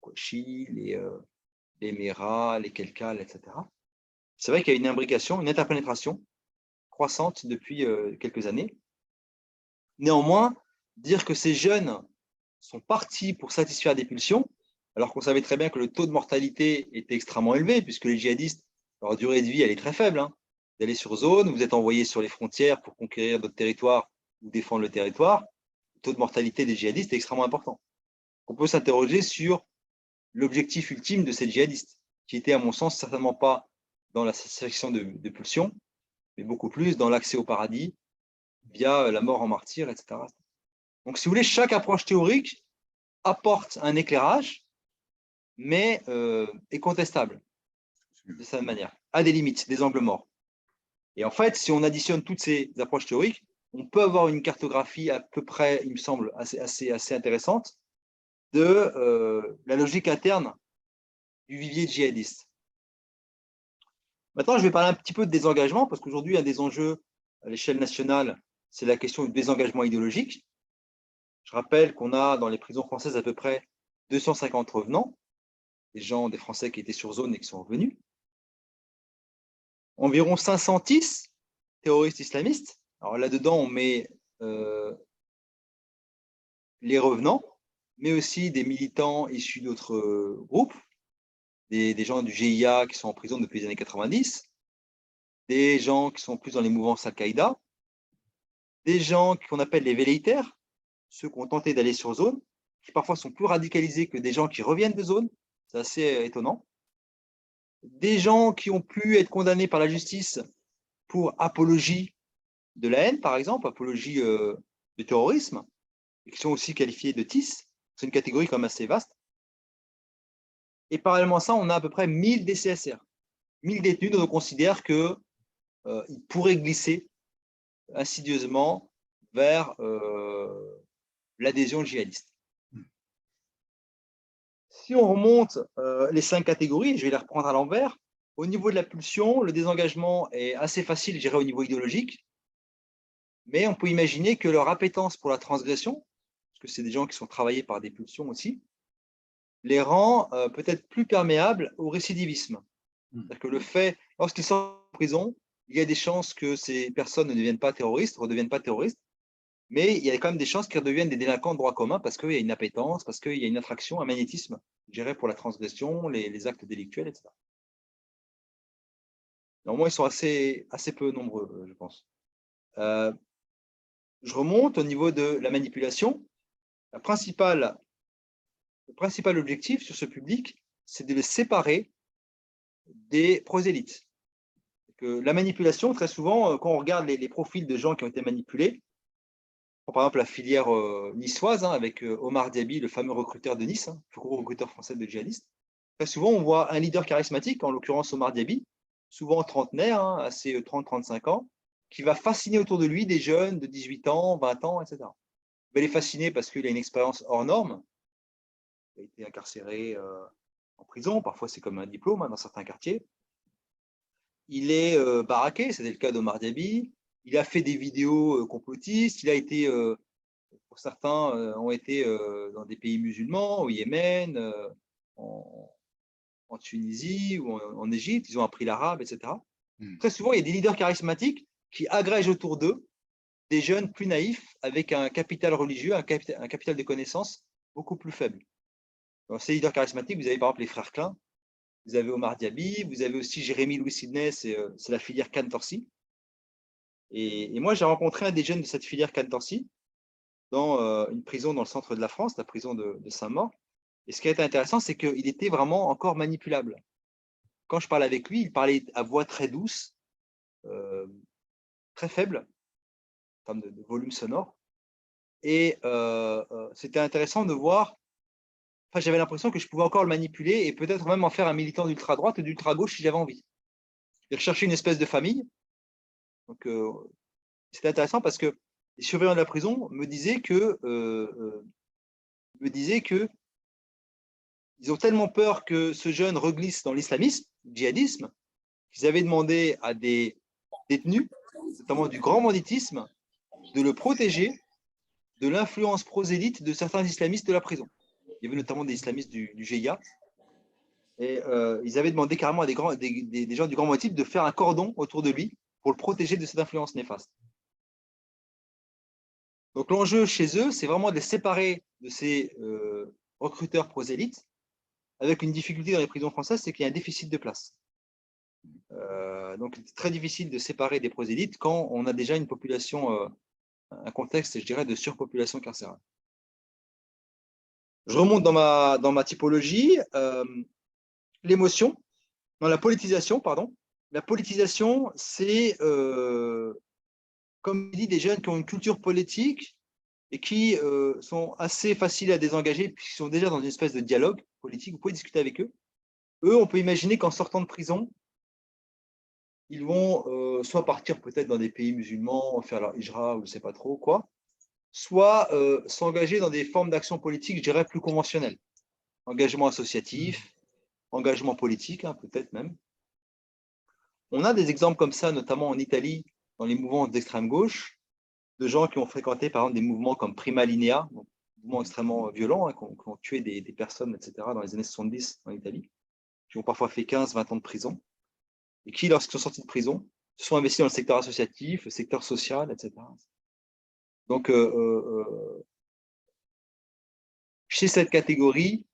Kouachi, les Mera, les Kelkal, etc. C'est vrai qu'il y a une imbrication, une interpénétration croissante depuis quelques années. Néanmoins, dire que ces jeunes sont partis pour satisfaire des pulsions, alors qu'on savait très bien que le taux de mortalité était extrêmement élevé, puisque les djihadistes, leur durée de vie, elle est très faible. Hein. Vous allez sur zone, vous êtes envoyé sur les frontières pour conquérir d'autres territoires ou défendre le territoire. Le taux de mortalité des djihadistes est extrêmement important. On peut s'interroger sur l'objectif ultime de ces djihadistes, qui était, à mon sens, certainement pas dans la satisfaction de pulsions, mais beaucoup plus dans l'accès au paradis via la mort en martyr, etc. Donc, si vous voulez, chaque approche théorique apporte un éclairage, mais est contestable de cette manière, à des limites, des angles morts. Et en fait, si on additionne toutes ces approches théoriques, on peut avoir une cartographie à peu près, il me semble, assez intéressante de la logique interne du vivier djihadiste. Maintenant, je vais parler un petit peu de désengagement, parce qu'aujourd'hui, un des enjeux à l'échelle nationale, c'est la question du désengagement idéologique. Je rappelle qu'on a dans les prisons françaises à peu près 250 revenants, des Français qui étaient sur zone et qui sont revenus. Environ 510 terroristes islamistes. Alors là-dedans, on met les revenants, mais aussi des militants issus d'autres groupes, des gens du GIA qui sont en prison depuis les années 90, des gens qui sont plus dans les mouvances Al-Qaïda, des gens qu'on appelle les velléitaires, ceux qui ont tenté d'aller sur zone, qui parfois sont plus radicalisés que des gens qui reviennent de zone, c'est assez étonnant. Des gens qui ont pu être condamnés par la justice pour apologie de la haine, par exemple, apologie de terrorisme, et qui sont aussi qualifiés de TIS. C'est une catégorie quand même assez vaste. Et parallèlement à ça, on a à peu près 1000 DCSR, 1000 détenus dont on considère qu'ils pourraient glisser insidieusement vers l'adhésion djihadiste. Si on remonte les 5 catégories, je vais les reprendre à l'envers. Au niveau de la pulsion, le désengagement est assez facile, je dirais, au niveau idéologique. Mais on peut imaginer que leur appétence pour la transgression, parce que c'est des gens qui sont travaillés par des pulsions aussi, les rend peut-être plus perméables au récidivisme. C'est-à-dire que le fait, lorsqu'ils sortent de prison, il y a des chances que ces personnes ne deviennent pas terroristes, redeviennent pas terroristes, mais il y a quand même des chances qu'ils redeviennent des délinquants de droit commun parce qu'il y a une appétence, parce qu'il y a une attraction, un magnétisme, je dirais, pour la transgression, les actes délictuels, etc. Normalement, ils sont assez peu nombreux, je pense. Je remonte au niveau de la manipulation. Le principal objectif sur ce public, c'est de les séparer des prosélytes. Que la manipulation, très souvent, quand on regarde les profils de gens qui ont été manipulés, par exemple la filière niçoise, avec Omar Diaby, le fameux recruteur de Nice, le plus gros recruteur français de djihadistes, très souvent on voit un leader charismatique, en l'occurrence Omar Diaby, souvent trentenaire, assez 30-35 ans, qui va fasciner autour de lui des jeunes de 18 ans, 20 ans, etc. Il va les fasciner parce qu'il a une expérience hors norme, il a été incarcéré en prison, parfois c'est comme un diplôme dans certains quartiers. Il est baraqué, c'était le cas d'Omar Diaby. Il a fait des vidéos complotistes. Il a été, pour certains, ont été dans des pays musulmans, au Yémen, en Tunisie ou en Égypte. Ils ont appris l'arabe, etc. Très souvent, il y a des leaders charismatiques qui agrègent autour d'eux des jeunes plus naïfs avec un capital religieux, un capital de connaissances beaucoup plus faible. Dans ces leaders charismatiques, vous avez par exemple les frères Klein, vous avez Omar Diaby, vous avez aussi Jérémy Louis Sidney, c'est la filière Cantorsi. Et moi, j'ai rencontré un des jeunes de cette filière Cantorsi dans une prison dans le centre de la France, la prison de Saint-Maur. Et ce qui a été intéressant, c'est qu'il était vraiment encore manipulable. Quand je parlais avec lui, il parlait à voix très douce, très faible, en termes de volume sonore. Et c'était intéressant de voir, enfin, j'avais l'impression que je pouvais encore le manipuler et peut-être même en faire un militant d'ultra-droite ou d'ultra-gauche si j'avais envie. Il recherchait une espèce de famille. Donc, c'était intéressant parce que les surveillants de la prison me disaient que ils ont tellement peur que ce jeune reglisse dans l'islamisme, le djihadisme, qu'ils avaient demandé à des détenus, notamment du grand banditisme, de le protéger de l'influence prosélyte de certains islamistes de la prison. Il y avait notamment des islamistes du GIA. Et ils avaient demandé carrément à des gens du grand banditisme de faire un cordon autour de lui pour le protéger de cette influence néfaste. Donc l'enjeu chez eux, c'est vraiment de les séparer de ces recruteurs prosélytes, avec une difficulté dans les prisons françaises, c'est qu'il y a un déficit de place. Donc c'est très difficile de séparer des prosélytes quand on a déjà une population, un contexte, je dirais, de surpopulation carcérale. Je remonte dans ma typologie, l'émotion, dans la politisation, pardon. La politisation, c'est, comme dit, des jeunes qui ont une culture politique et qui sont assez faciles à désengager puisqu'ils sont déjà dans une espèce de dialogue politique. Vous pouvez discuter avec eux. Eux, on peut imaginer qu'en sortant de prison, ils vont soit partir peut-être dans des pays musulmans, faire leur hijra ou je ne sais pas trop quoi, soit s'engager dans des formes d'action politique, je dirais, plus conventionnelles. Engagement associatif, engagement politique, peut-être même. On a des exemples comme ça, notamment en Italie, dans les mouvements d'extrême gauche, de gens qui ont fréquenté, par exemple, des mouvements comme Prima Linea, mouvements extrêmement violents, qui ont tué des personnes, etc., dans les années 70 en Italie, qui ont parfois fait 15-20 ans de prison, et qui, lorsqu'ils sont sortis de prison, se sont investis dans le secteur associatif, le secteur social, etc. Donc, chez cette catégorie,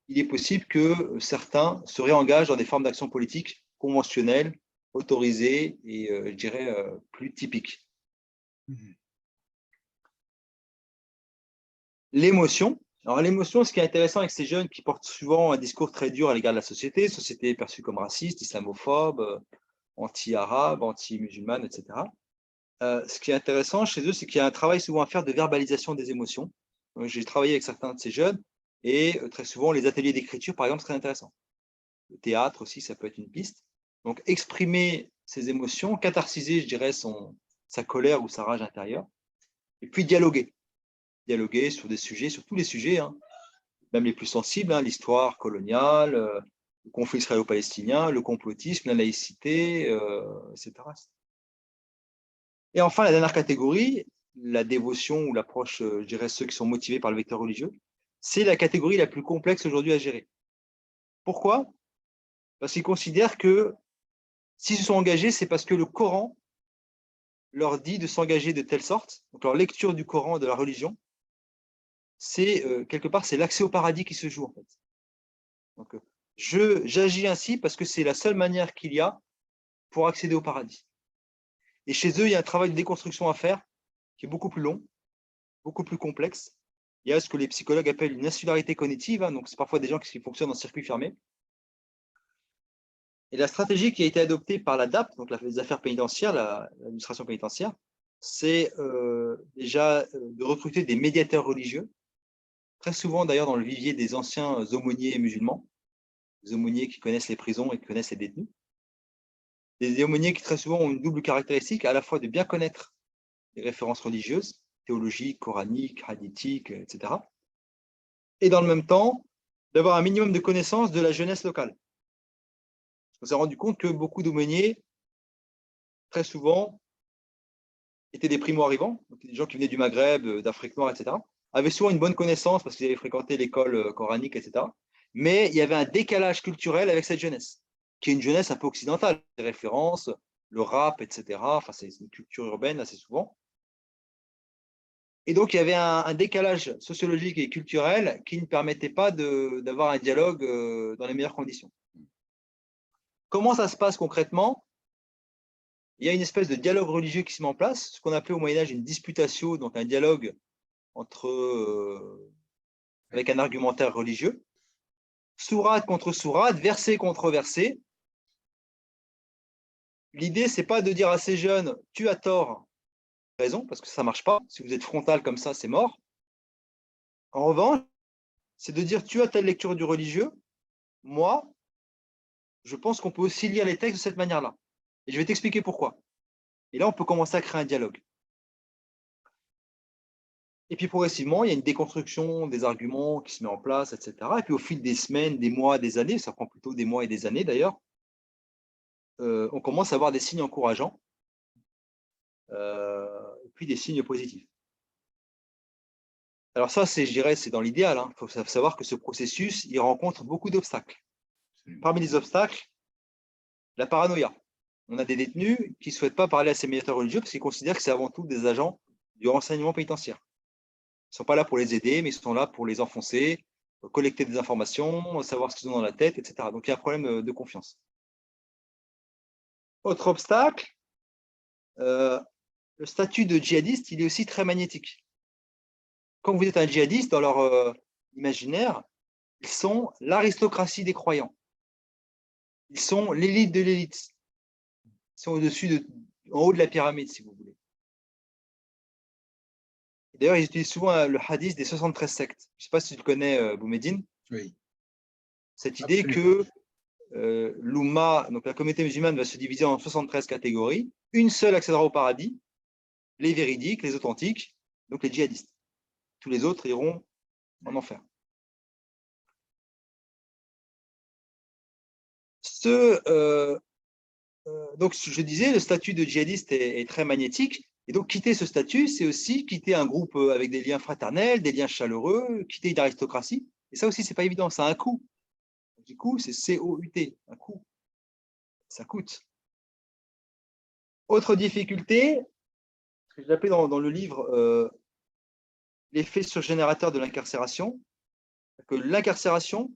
il est possible que certains se réengagent dans des formes d'action politique conventionnelles, autorisées et, je dirais, plus typiques. L'émotion. Alors, l'émotion, ce qui est intéressant avec ces jeunes qui portent souvent un discours très dur à l'égard de la société perçue comme raciste, islamophobe, anti-arabe, anti-musulmane, etc. Ce qui est intéressant chez eux, c'est qu'il y a un travail souvent à faire de verbalisation des émotions. J'ai travaillé avec certains de ces jeunes et très souvent, les ateliers d'écriture, par exemple, c'est très intéressant. Le théâtre aussi, ça peut être une piste. Donc, exprimer ses émotions, catharsiser, je dirais, sa colère ou sa rage intérieure, et puis dialoguer. dialoguer sur des sujets, sur tous les sujets, hein, même les plus sensibles, hein, l'histoire coloniale, le conflit israélo-palestinien, le complotisme, la laïcité, etc. Et enfin, la dernière catégorie, la dévotion ou l'approche, je dirais ceux qui sont motivés par le vecteur religieux, c'est la catégorie la plus complexe aujourd'hui à gérer. Pourquoi? Parce qu'ils considèrent que s'ils se sont engagés, c'est parce que le Coran leur dit de s'engager de telle sorte, donc leur lecture du Coran, de la religion, c'est quelque part, c'est l'accès au paradis qui se joue en fait. Donc, j'agis ainsi parce que c'est la seule manière qu'il y a pour accéder au paradis. Et chez eux, il y a un travail de déconstruction à faire qui est beaucoup plus long, beaucoup plus complexe. Il y a ce que les psychologues appellent une insularité cognitive, hein, donc c'est parfois des gens qui fonctionnent en circuit fermé. Et la stratégie qui a été adoptée par la DAP, donc les affaires pénitentiaires, l'administration pénitentiaire, c'est déjà de recruter des médiateurs religieux, très souvent d'ailleurs dans le vivier des anciens aumôniers musulmans, des aumôniers qui connaissent les prisons et qui connaissent les détenus. Des aumôniers qui très souvent ont une double caractéristique, à la fois de bien connaître les références religieuses, théologiques, coraniques, hadithiques, etc. Et dans le même temps, d'avoir un minimum de connaissances de la jeunesse locale. On s'est rendu compte que beaucoup d'aumôniers, très souvent, étaient des primo-arrivants, des gens qui venaient du Maghreb, d'Afrique noire, etc., avaient souvent une bonne connaissance parce qu'ils avaient fréquenté l'école coranique, etc. Mais il y avait un décalage culturel avec cette jeunesse, qui est une jeunesse un peu occidentale, des références, le rap, etc. Enfin, c'est une culture urbaine assez souvent. Et donc, il y avait un décalage sociologique et culturel qui ne permettait pas d'avoir un dialogue dans les meilleures conditions. Comment ça se passe concrètement? Il y a une espèce de dialogue religieux qui se met en place, ce qu'on appelait au Moyen-Âge une disputatio, donc un dialogue avec un argumentaire religieux. Sourate contre sourate, verset contre verset. L'idée, c'est pas de dire à ces jeunes, tu as tort, raison, parce que ça ne marche pas. Si vous êtes frontal comme ça, c'est mort. En revanche, c'est de dire, tu as telle lecture du religieux, moi, je pense qu'on peut aussi lire les textes de cette manière-là. Et je vais t'expliquer pourquoi. Et là, on peut commencer à créer un dialogue. Et puis progressivement, il y a une déconstruction des arguments qui se met en place, etc. Et puis au fil des semaines, des mois, des années, ça prend plutôt des mois et des années d'ailleurs, on commence à avoir des signes encourageants, et puis des signes positifs. Alors ça, je dirais, c'est dans l'idéal. Il faut savoir que ce processus, il rencontre beaucoup d'obstacles. Parmi les obstacles, la paranoïa. On a des détenus qui ne souhaitent pas parler à ces médiateurs religieux parce qu'ils considèrent que c'est avant tout des agents du renseignement pénitentiaire. Ils ne sont pas là pour les aider, mais ils sont là pour les enfoncer, collecter des informations, savoir ce qu'ils ont dans la tête, etc. Donc, il y a un problème de confiance. Autre obstacle, le statut de djihadiste, il est aussi très magnétique. Quand vous êtes un djihadiste, dans leur imaginaire, ils sont l'aristocratie des croyants. Ils sont l'élite de l'élite. Ils sont en haut de la pyramide, si vous voulez. D'ailleurs, ils utilisent souvent le hadith des 73 sectes. Je ne sais pas si tu le connais, Boumedine. Oui. Cette idée Absolument. que l'Oumma, donc la communauté musulmane, va se diviser en 73 catégories. Une seule accédera au paradis, les véridiques, les authentiques, donc les djihadistes. Tous les autres iront en enfer. Donc, je disais, le statut de djihadiste est très magnétique. Et donc, quitter ce statut, c'est aussi quitter un groupe avec des liens fraternels, des liens chaleureux, quitter une aristocratie. Et ça aussi, ce n'est pas évident, ça a un coût. Du coup, c'est C-O-U-T, un coût. Ça coûte. Autre difficulté, ce que j'ai appelé dans le livre l'effet surgénérateur de l'incarcération, que l'incarcération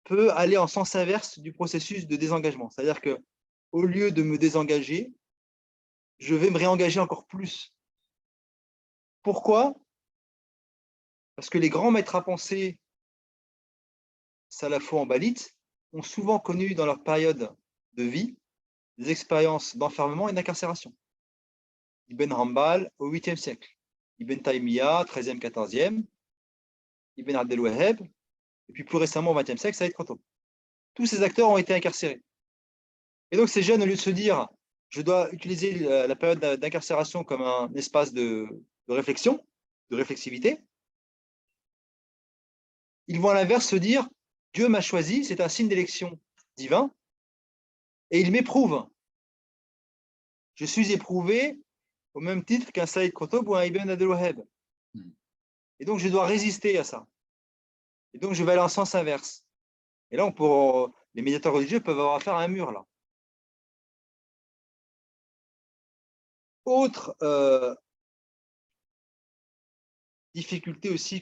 peut aller en sens inverse du processus de désengagement. C'est-à-dire qu'au lieu de me désengager, je vais me réengager encore plus. Pourquoi? Parce que les grands maîtres à penser salafo-hanbalites ont souvent connu dans leur période de vie des expériences d'enfermement et d'incarcération. Ibn Hanbal au 8e siècle, Ibn Taymiyyah, 13e, 14e, Ibn Abdel Wahhab, et puis plus récemment au 20e siècle, Saïd Qutb. Tous ces acteurs ont été incarcérés. Et donc ces jeunes, au lieu de se dire je dois utiliser la période d'incarcération comme un espace de réflexion, de réflexivité. Ils vont à l'inverse se dire « Dieu m'a choisi, c'est un signe d'élection divin, et il m'éprouve. Je suis éprouvé au même titre qu'un Saïd Qutb ou un Ibn Abdel-Wahhab. Et donc, je dois résister à ça. Et donc, je vais aller en sens inverse. » Et là, les médiateurs religieux peuvent avoir affaire à un mur, là. Autre difficulté aussi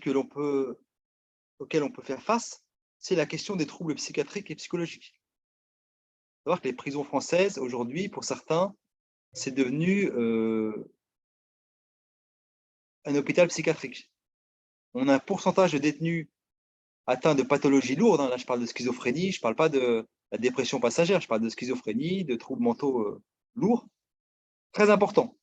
auquel on peut faire face, c'est la question des troubles psychiatriques et psychologiques. Il faut savoir que les prisons françaises, aujourd'hui, pour certains, c'est devenu un hôpital psychiatrique. On a un pourcentage de détenus atteints de pathologies lourdes. Là, je parle de schizophrénie, je ne parle pas de la dépression passagère, je parle de schizophrénie, de troubles mentaux lourds, très important.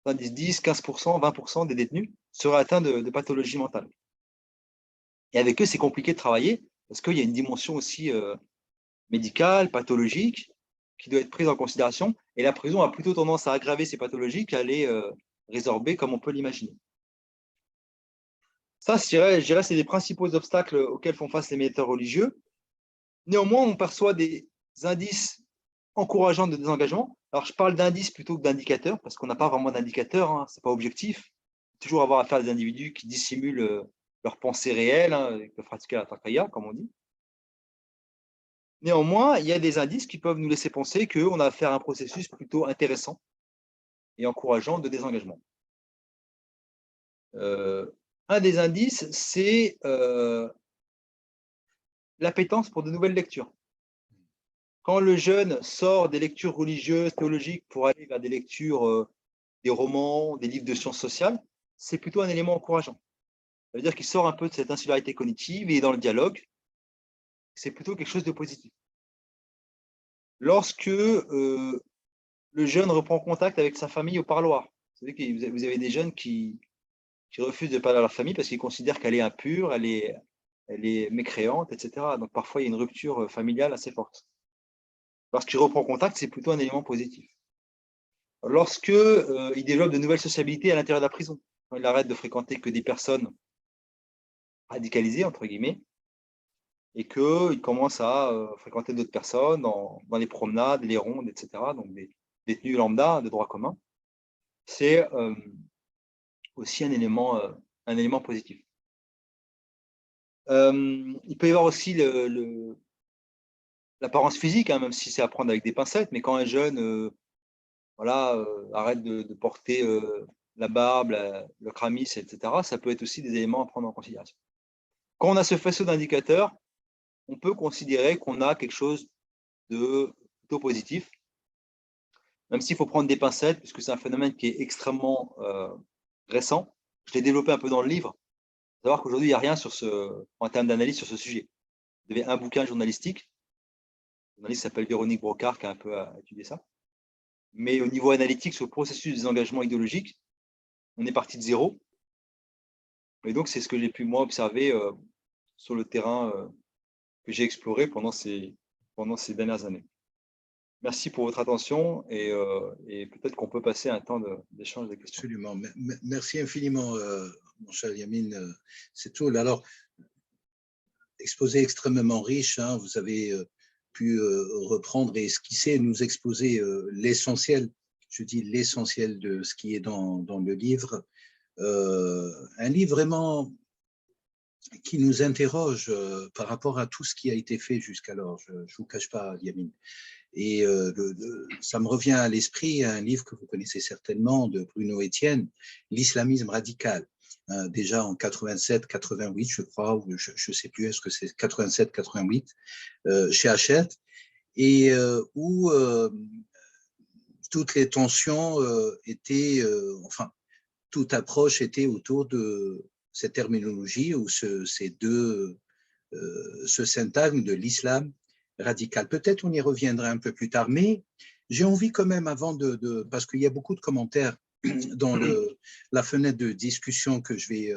10, 15%, 20% des détenus seraient atteints de pathologies mentales. Et avec eux, c'est compliqué de travailler parce qu'il y a une dimension aussi médicale, pathologique, qui doit être prise en considération. Et la prison a plutôt tendance à aggraver ces pathologies qu'à les résorber comme on peut l'imaginer. Ça, je dirais, c'est les principaux obstacles auxquels font face les médiateurs religieux. Néanmoins, on perçoit des indices encourageants de désengagement. Alors, je parle d'indices plutôt que d'indicateurs, parce qu'on n'a pas vraiment d'indicateurs, hein, ce n'est pas objectif. Toujours avoir affaire à des individus qui dissimulent leurs pensées réelles, hein, qui peuvent pratiquer la taqiyya, comme on dit. Néanmoins, il y a des indices qui peuvent nous laisser penser qu'on a affaire à un processus plutôt intéressant et encourageant de désengagement. Un des indices, c'est l'appétence pour de nouvelles lectures. Quand le jeune sort des lectures religieuses, théologiques, pour aller vers des lectures, des romans, des livres de sciences sociales, c'est plutôt un élément encourageant. Ça veut dire qu'il sort un peu de cette insularité cognitive et est dans le dialogue. C'est plutôt quelque chose de positif. Lorsque le jeune reprend contact avec sa famille au parloir, vous savez que vous avez des jeunes qui refusent de parler à leur famille parce qu'ils considèrent qu'elle est impure, elle est mécréante, etc. Donc parfois, il y a une rupture familiale assez forte. Lorsqu'il reprend contact, c'est plutôt un élément positif. Lorsqu'il développe de nouvelles sociabilités à l'intérieur de la prison, quand il arrête de fréquenter que des personnes radicalisées, entre guillemets, et qu'il commence à fréquenter d'autres personnes dans les promenades, les rondes, etc., donc des détenus lambda de droit commun, c'est aussi un élément positif. Il peut y avoir aussi l'apparence physique, hein, même si c'est à prendre avec des pincettes, mais quand un jeune arrête de porter la barbe, le chramis, etc., ça peut être aussi des éléments à prendre en considération. Quand on a ce faisceau d'indicateurs, on peut considérer qu'on a quelque chose de plutôt positif, même s'il faut prendre des pincettes, puisque c'est un phénomène qui est extrêmement récent. Je l'ai développé un peu dans le livre. Il faut savoir qu'aujourd'hui, il n'y a rien en termes d'analyse sur ce sujet. Il y avait un bouquin journalistique, le journaliste s'appelle Véronique Brocard, qui a un peu étudié ça. Mais au niveau analytique, sur le processus de désengagement idéologique, on est parti de zéro. Et donc, c'est ce que j'ai pu, moi, observer sur le terrain que j'ai exploré pendant ces dernières années. Merci pour votre attention et peut-être qu'on peut passer un temps d'échange de questions. Absolument. Merci infiniment, mon cher Yamin. C'est tout. Alors, exposé extrêmement riche, hein, vous avez pu reprendre et esquisser, nous exposer l'essentiel, je dis l'essentiel de ce qui est dans le livre. Un livre vraiment qui nous interroge par rapport à tout ce qui a été fait jusqu'alors. Je ne vous cache pas, Yamin. Et ça me revient à l'esprit un livre que vous connaissez certainement de Bruno Etienne, L'islamisme radical. Déjà en 87-88, je crois, ou je ne sais plus, est-ce que c'est 87-88, chez Hachette, et où toutes les tensions étaient, enfin, toute approche était autour de cette terminologie ou ce syntagme de l'islam radical. Peut-être on y reviendra un peu plus tard, mais j'ai envie quand même avant parce qu'il y a beaucoup de commentaires dans la fenêtre de discussion que je vais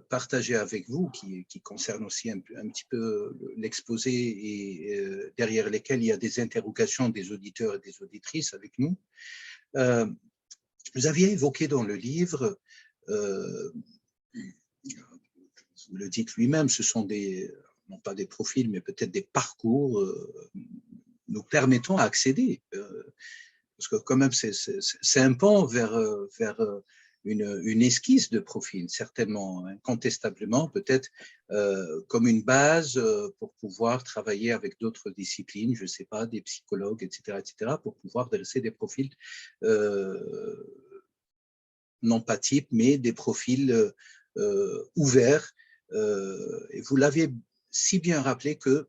partager avec vous, qui concerne aussi un petit peu l'exposé et derrière lesquels il y a des interrogations des auditeurs et des auditrices avec nous. Vous aviez évoqué dans le livre vous le dites lui-même, ce sont non pas des profils, mais peut-être des parcours nous permettant d'accéder. Parce que quand même, c'est un pan vers une esquisse de profil, certainement, incontestablement, peut-être comme une base pour pouvoir travailler avec d'autres disciplines, je ne sais pas, des psychologues, etc., pour pouvoir dresser des profils non pas types, mais des profils ouverts. Et vous l'avez si bien rappelé que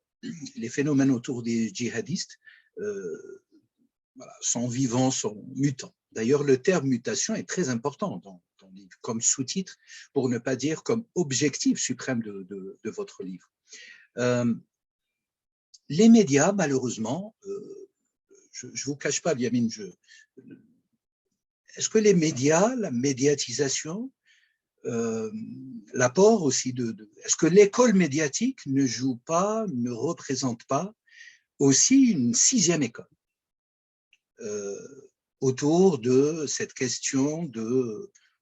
les phénomènes autour des djihadistes sont vivants, sont mutants. D'ailleurs, le terme mutation est très important comme sous-titre, pour ne pas dire comme objectif suprême de votre livre. Les médias, malheureusement, je ne vous cache pas, Liamine, est-ce que les médias, la médiatisation, l'apport aussi est-ce que l'école médiatique ne joue pas, ne représente pas aussi une sixième école autour de cette question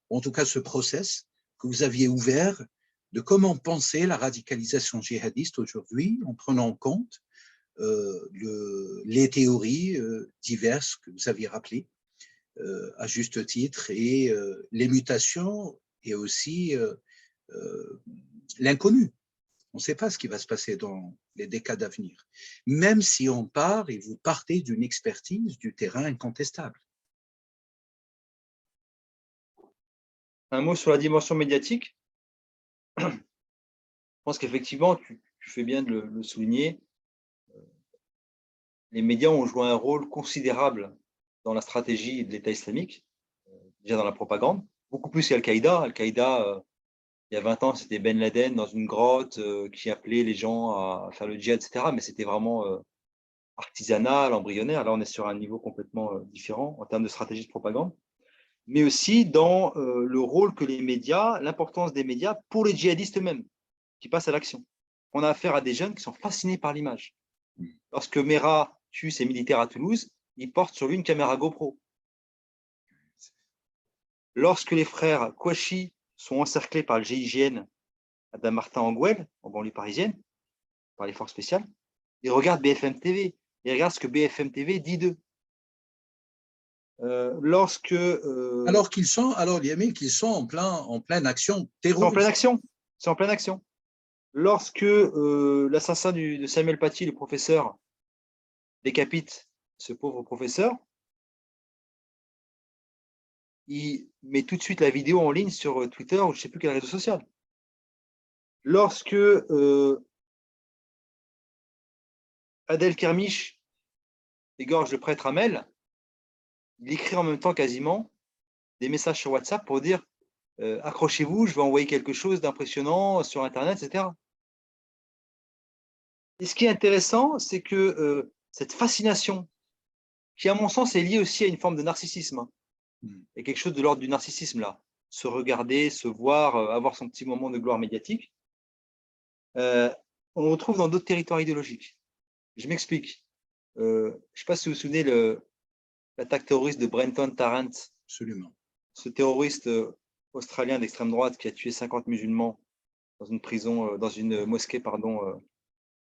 en tout cas ce process que vous aviez ouvert de comment penser la radicalisation djihadiste aujourd'hui en prenant en compte les théories diverses que vous aviez rappelées à juste titre et les mutations et aussi l'inconnu. On ne sait pas ce qui va se passer dans les décades à venir, même si on part et vous partez d'une expertise du terrain incontestable. Un mot sur la dimension médiatique. Je pense qu'effectivement, tu fais bien de le souligner. Les médias ont joué un rôle considérable dans la stratégie de l'État islamique, déjà dans la propagande, beaucoup plus qu'Al-Qaïda. Al-Qaïda, il y a 20 ans, c'était Ben Laden dans une grotte qui appelait les gens à faire le djihad, etc. Mais c'était vraiment artisanal, embryonnaire. Là, on est sur un niveau complètement différent en termes de stratégie de propagande. Mais aussi dans le rôle que les médias, l'importance des médias pour les djihadistes eux-mêmes, qui passent à l'action. On a affaire à des jeunes qui sont fascinés par l'image. Lorsque Mera tue ses militaires à Toulouse, il porte sur lui une caméra GoPro. Lorsque les frères Kouachi sont encerclés par le GIGN à Dammartin-en-Gouel, en banlieue parisienne, par les forces spéciales, ils regardent BFM TV. Ils regardent ce que BFM TV dit d'eux. Alors Liamine, qu'ils sont en pleine action terroriste. C'est en pleine action. C'est en pleine action. Lorsque l'assassin de Samuel Paty, le professeur, décapite ce pauvre professeur, il met tout de suite la vidéo en ligne sur Twitter ou je ne sais plus quel réseau social. Lorsque Adel Kermiche égorge le prêtre Hamel, il écrit en même temps quasiment des messages sur WhatsApp pour dire accrochez-vous, je vais envoyer quelque chose d'impressionnant sur Internet, etc. Et ce qui est intéressant, c'est que cette fascination, qui à mon sens est liée aussi à une forme de narcissisme, il y a quelque chose de l'ordre du narcissisme là, se regarder, se voir, avoir son petit moment de gloire médiatique, on le retrouve dans d'autres territoires idéologiques. Je m'explique. Je ne sais pas si vous vous souvenez l'attaque terroriste de Brenton Tarrant. Absolument. Ce terroriste australien d'extrême droite qui a tué 50 musulmans dans une prison, dans une mosquée,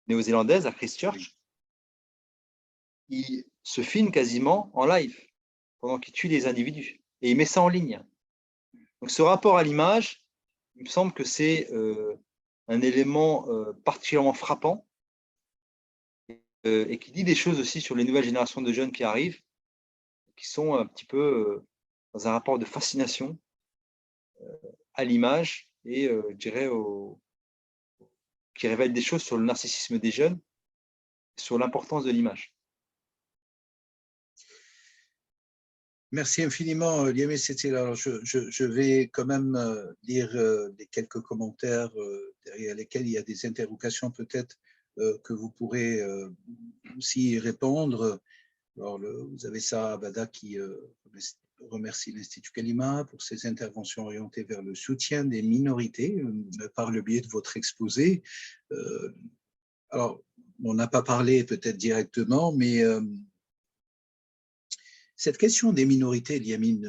néo-zélandaise à Christchurch. Il se filme quasiment en live pendant qu'il tue des individus et il met ça en ligne. Donc ce rapport à l'image, il me semble que c'est un élément particulièrement frappant et qui dit des choses aussi sur les nouvelles générations de jeunes qui arrivent, qui sont un petit peu dans un rapport de fascination à l'image et je dirais qui révèle des choses sur le narcissisme des jeunes, sur l'importance de l'image. Merci infiniment, Liamé Setil. Alors, je vais quand même lire les quelques commentaires derrière lesquels il y a des interrogations peut-être que vous pourrez aussi y répondre. Alors, vous avez Sarah Abada qui remercie l'Institut Kalima pour ses interventions orientées vers le soutien des minorités par le biais de votre exposé. Alors, on n'a pas parlé peut-être directement, mais cette question des minorités, Liamine,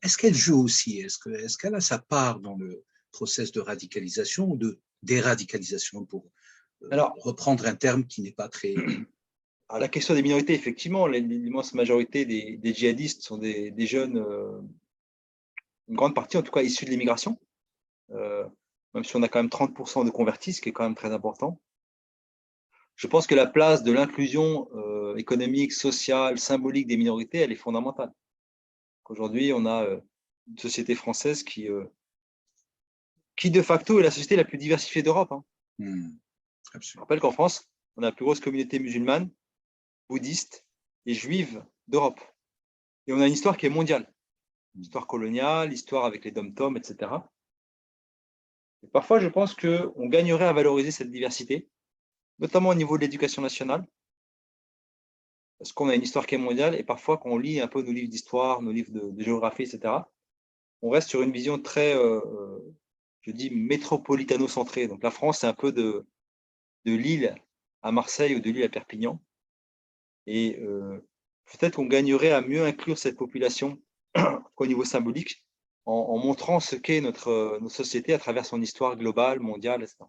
est-ce qu'elle joue aussi? Est-ce qu'elle a sa part dans le process de radicalisation ou de déradicalisation, pour Alors, reprendre un terme qui n'est pas très… à la question des minorités, effectivement, l'immense majorité des djihadistes sont des jeunes, une grande partie en tout cas issus de l'immigration, même si on a quand même 30% de convertis, ce qui est quand même très important. Je pense que la place de l'inclusion économique, sociale, symbolique des minorités, elle est fondamentale. Aujourd'hui, on a une société française qui de facto est la société la plus diversifiée d'Europe. Hein. Je rappelle qu'en France, on a la plus grosse communauté musulmane, bouddhiste et juive d'Europe. Et on a une histoire qui est mondiale. Histoire coloniale, histoire avec les dom-toms, etc. Et parfois, je pense qu'on gagnerait à valoriser cette diversité, notamment au niveau de l'éducation nationale, parce qu'on a une histoire qui est mondiale, et parfois, quand on lit un peu nos livres d'histoire, nos livres de géographie, etc., on reste sur une vision très, je dis, métropolitano-centrée. Donc la France, c'est un peu de Lille à Marseille ou de Lille à Perpignan. Et peut-être qu'on gagnerait à mieux inclure cette population au niveau symbolique, en montrant ce qu'est notre société à travers son histoire globale, mondiale, etc.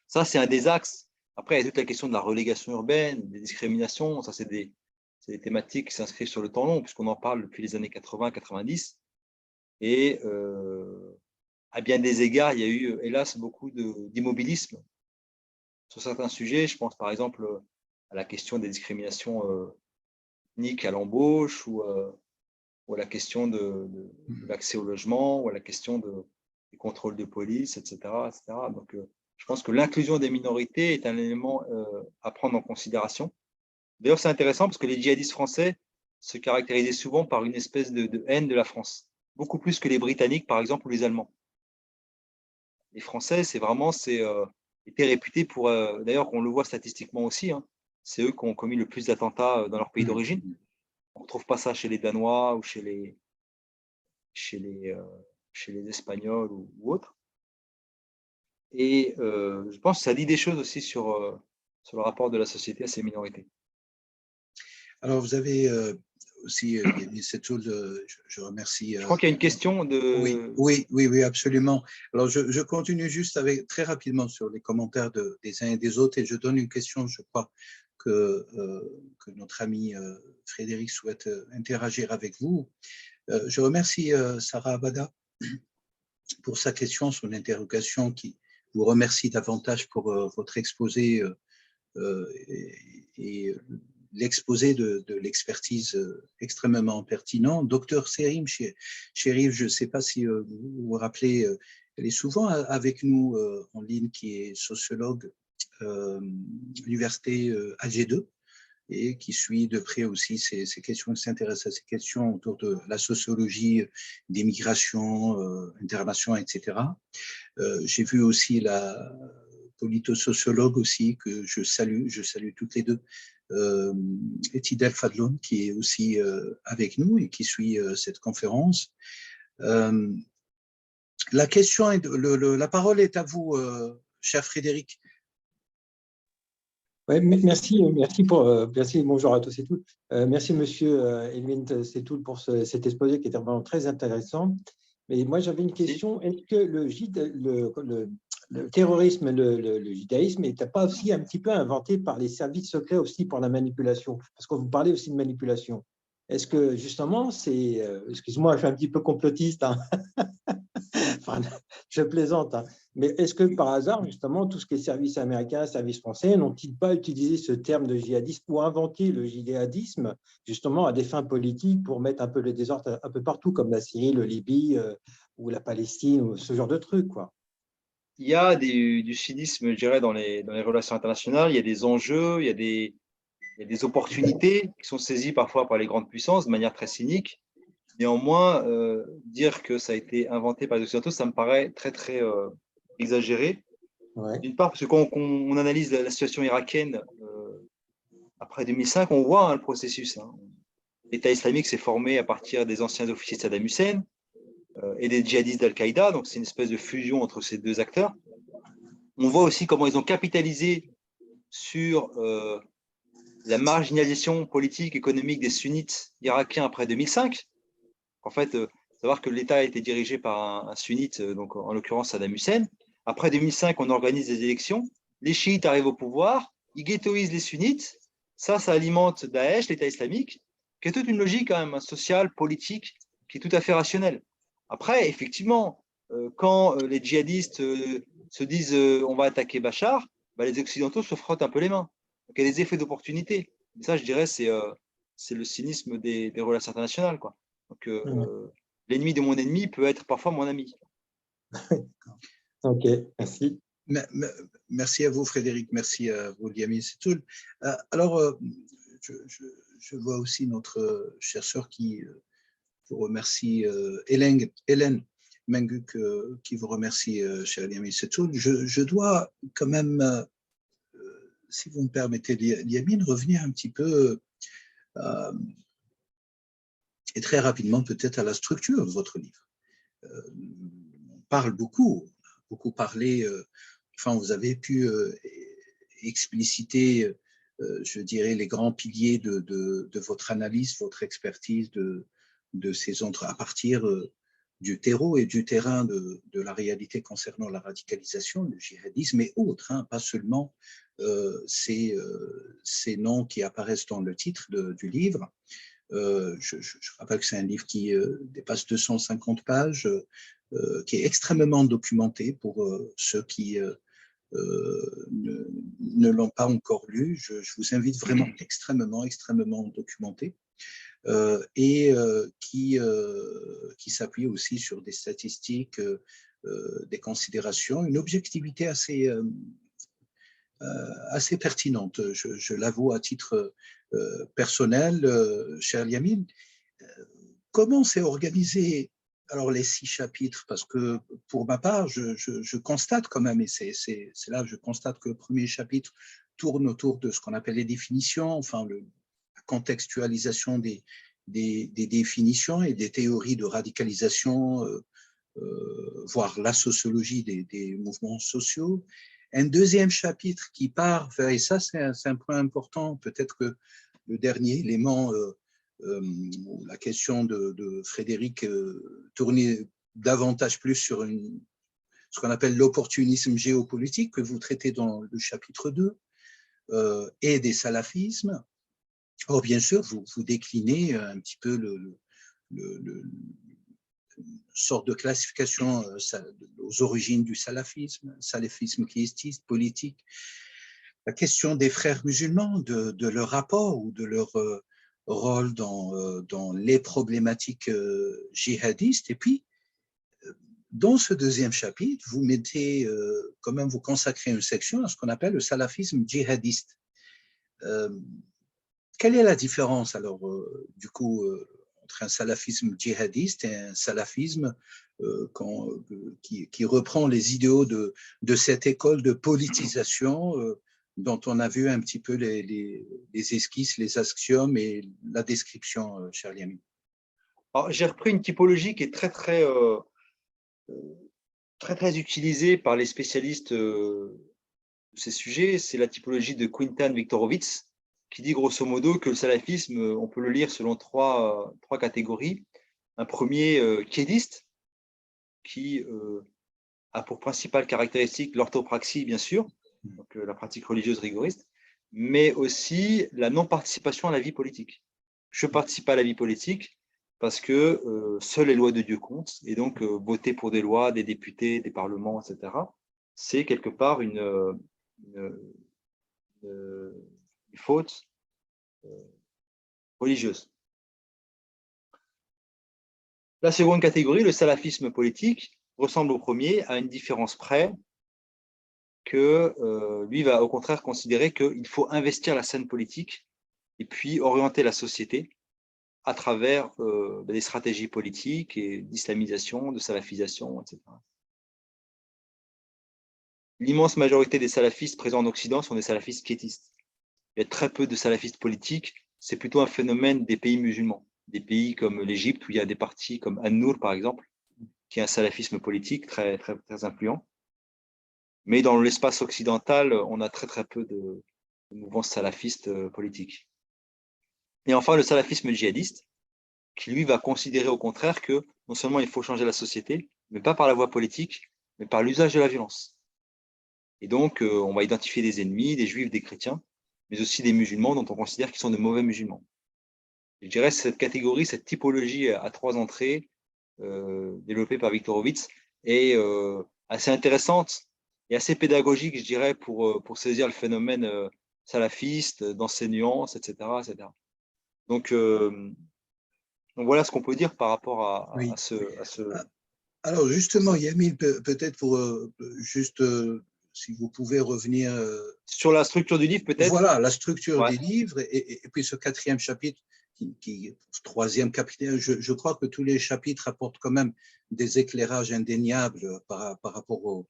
Ça, c'est un des axes. Après, il y a toute la question de la relégation urbaine, des discriminations. Ça, c'est des thématiques qui s'inscrivent sur le temps long, puisqu'on en parle depuis les années 80-90. Et à bien des égards, il y a eu, hélas, beaucoup d'immobilisme sur certains sujets. Je pense par exemple à la question des discriminations ethniques à l'embauche, ou à la question de l'accès au logement, ou à la question des contrôles de police, etc. etc. Donc, je pense que l'inclusion des minorités est un élément à prendre en considération. D'ailleurs, c'est intéressant parce que les djihadistes français se caractérisaient souvent par une espèce de haine de la France, beaucoup plus que les Britanniques, par exemple, ou les Allemands. Les Français, étaient réputés pour, d'ailleurs, on le voit statistiquement aussi, hein, c'est eux qui ont commis le plus d'attentats dans leur pays d'origine. On ne retrouve pas ça chez les Danois ou chez les Espagnols ou autres. Et je pense que ça dit des choses aussi sur le rapport de la société à ces minorités. Alors, vous avez aussi, Yannis Settoul, je remercie. Je crois qu'il y a une question de… Oui, absolument. Alors, je continue juste très rapidement sur les commentaires des uns et des autres, et je donne une question, je crois, que notre ami Frédéric souhaite interagir avec vous. Je remercie Sarah Abada pour sa question, son interrogation, qui vous remercie davantage pour votre exposé et l'exposé de l'expertise extrêmement pertinent. Docteur Serim Cherif, je ne sais pas si vous vous rappelez, elle est souvent avec nous en ligne, qui est sociologue à l'université AG2, et qui suit de près aussi ces questions, qui s'intéresse à ces questions autour de la sociologie des migrations, internationales, etc. J'ai vu aussi la politosociologue aussi, que je salue toutes les deux, Etidel Fadloun, qui est aussi avec nous et qui suit cette conférence. La question est, la parole est à vous, cher Frédéric. Ouais, merci, bonjour à tous et toutes. Merci, monsieur Elvin Settoul, pour cet exposé qui était vraiment très intéressant. Mais moi, j'avais une question. Est-ce que le terrorisme, le judaïsme n'était pas aussi un petit peu inventé par les services secrets aussi pour la manipulation? Parce que vous parlez aussi de manipulation. Est-ce que justement, excuse-moi, je suis un petit peu complotiste, hein. Enfin, je plaisante, hein. Mais est-ce que par hasard, justement, tout ce qui est service américain, service français, n'ont-ils pas utilisé ce terme de djihadisme ou inventé le djihadisme justement à des fins politiques pour mettre un peu le désordre un peu partout, comme la Syrie, le Libye ou la Palestine, ou ce genre de trucs, quoi? Il y a du cynisme, je dirais, dans les relations internationales. Il y a des enjeux, il y a des opportunités qui sont saisies parfois par les grandes puissances de manière très cynique. Néanmoins, dire que ça a été inventé par les Occidentaux, ça me paraît très, très exagéré. Ouais. D'une part, parce que quand on analyse la situation irakienne après 2005, on voit, hein, le processus. Hein. L'État islamique s'est formé à partir des anciens officiers de Saddam Hussein et des djihadistes d'Al-Qaïda, donc c'est une espèce de fusion entre ces deux acteurs. On voit aussi comment ils ont capitalisé sur la marginalisation politique, économique des sunnites irakiens après 2005. En fait, savoir que l'État a été dirigé par un sunnite, donc en l'occurrence Saddam Hussein. Après 2005, on organise des élections. Les chiites arrivent au pouvoir, ils ghettoisent les sunnites. Ça alimente Daesh, l'État islamique, qui est toute une logique quand même sociale, politique, qui est tout à fait rationnelle. Après, effectivement, quand les djihadistes se disent on va attaquer Bachar, bah, les Occidentaux se frottent un peu les mains. Donc il y a des effets d'opportunité. Ça, je dirais, c'est le cynisme des relations internationales, quoi. Donc, l'ennemi de mon ennemi peut être parfois mon ami. Ok, merci. Merci à vous, Frédéric. Merci à vous, Liamine Setoul. Alors, je vois aussi notre chère sœur qui vous remercie, Hélène Menguk, qui vous remercie, cher Liamine Setoul. Je dois quand même, si vous me permettez, Liamine, revenir un petit peu et très rapidement peut-être à la structure de votre livre. On parle beaucoup parlé, enfin vous avez pu expliciter, je dirais, les grands piliers de votre analyse, votre expertise de ces à partir du terreau et du terrain de la réalité concernant la radicalisation, le djihadisme et autres, hein, pas seulement ces noms qui apparaissent dans le titre du livre. Je rappelle que c'est un livre qui dépasse 250 pages, qui est extrêmement documenté pour ceux qui ne l'ont pas encore lu. Je vous invite vraiment extrêmement documenté et qui s'appuie aussi sur des statistiques, des considérations, une objectivité assez pertinente. Je l'avoue à titre personnel, cher Liamine. Comment s'est organisé alors les 6 chapitres? Parce que pour ma part, je constate quand même, et c'est là que je constate que le premier chapitre tourne autour de ce qu'on appelle les définitions, enfin la contextualisation des définitions et des théories de radicalisation, voire la sociologie des mouvements sociaux. Un deuxième chapitre qui part vers, et ça c'est un point important, peut-être que le dernier élément, la question de Frédéric tournait davantage plus sur ce qu'on appelle l'opportunisme géopolitique que vous traitez dans le chapitre 2, et des salafismes. Or, bien sûr, vous déclinez un petit peu sorte de classification aux origines du salafisme qui est politique, la question des frères musulmans, de leur rapport ou de leur rôle dans les problématiques djihadistes. Et puis, dans ce deuxième chapitre, vous mettez, quand même, vous consacrez une section à ce qu'on appelle le salafisme djihadiste. Quelle est la différence, alors, du coup, entre un salafisme djihadiste et un salafisme qui reprend les idéaux de cette école de politisation dont on a vu un petit peu les esquisses, les axiomes et la description, cher Liamine? Alors, j'ai repris une typologie qui est très utilisée par les spécialistes de ces sujets. C'est la typologie de Quintan Viktorovitz, qui dit grosso modo que le salafisme, on peut le lire selon trois catégories. Un premier qiédiste, qui a pour principale caractéristique l'orthopraxie, bien sûr, donc la pratique religieuse rigoriste, mais aussi la non-participation à la vie politique. Je participe pas à la vie politique parce que seules les lois de Dieu comptent, et donc voter pour des lois, des députés, des parlements, etc., c'est quelque part une faute religieuse. La seconde catégorie, le salafisme politique, ressemble au premier à une différence près que lui va au contraire considérer qu'il faut investir la scène politique et puis orienter la société à travers des stratégies politiques et d'islamisation, de salafisation, etc. L'immense majorité des salafistes présents en Occident sont des salafistes quiétistes. Il y a très peu de salafistes politiques, c'est plutôt un phénomène des pays musulmans, des pays comme l'Égypte où il y a des partis comme An-Nour par exemple, qui est un salafisme politique très influent. Mais dans l'espace occidental, on a très peu de mouvements salafistes politiques. Et enfin, le salafisme djihadiste, qui lui va considérer au contraire que non seulement il faut changer la société, mais pas par la voie politique, mais par l'usage de la violence. Et donc, on va identifier des ennemis, des juifs, des chrétiens, mais aussi des musulmans dont on considère qu'ils sont de mauvais musulmans. Je dirais cette catégorie, cette typologie à 3 entrées, développée par Victor Horowitz, est assez intéressante et assez pédagogique, je dirais, pour saisir le phénomène salafiste, dans ses nuances, etc. etc. Donc voilà ce qu'on peut dire par rapport à ce… Alors justement, Yamil, peut-être pour juste, si vous pouvez revenir… sur la structure du livre, peut-être. Voilà, la structure Ouais. des livres et puis ce 4e chapitre, ce 3e chapitre, je crois que tous les chapitres apportent quand même des éclairages indéniables par rapport aux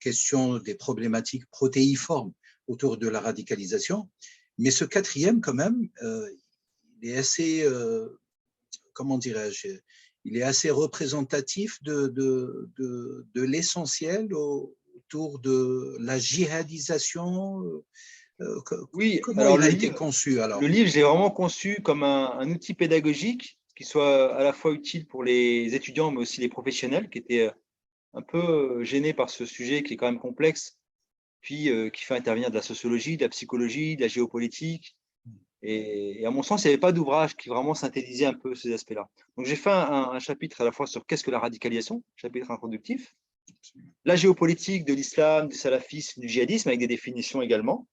questions des problématiques protéiformes autour de la radicalisation. Mais ce 4e, quand même, il est assez, comment dirais-je, il est assez représentatif de l'essentiel autour de la djihadisation. Oui, Comment alors il a été conçu alors? Le livre, j'ai vraiment conçu comme un outil pédagogique qui soit à la fois utile pour les étudiants, mais aussi les professionnels qui étaient un peu gênés par ce sujet qui est quand même complexe, puis qui fait intervenir de la sociologie, de la psychologie, de la géopolitique. Et à mon sens, il n'y avait pas d'ouvrage qui vraiment synthétisait un peu ces aspects-là. Donc, j'ai fait un chapitre à la fois sur qu'est-ce que la radicalisation, chapitre introductif, la géopolitique de l'islam, du salafisme, du djihadisme, avec des définitions également.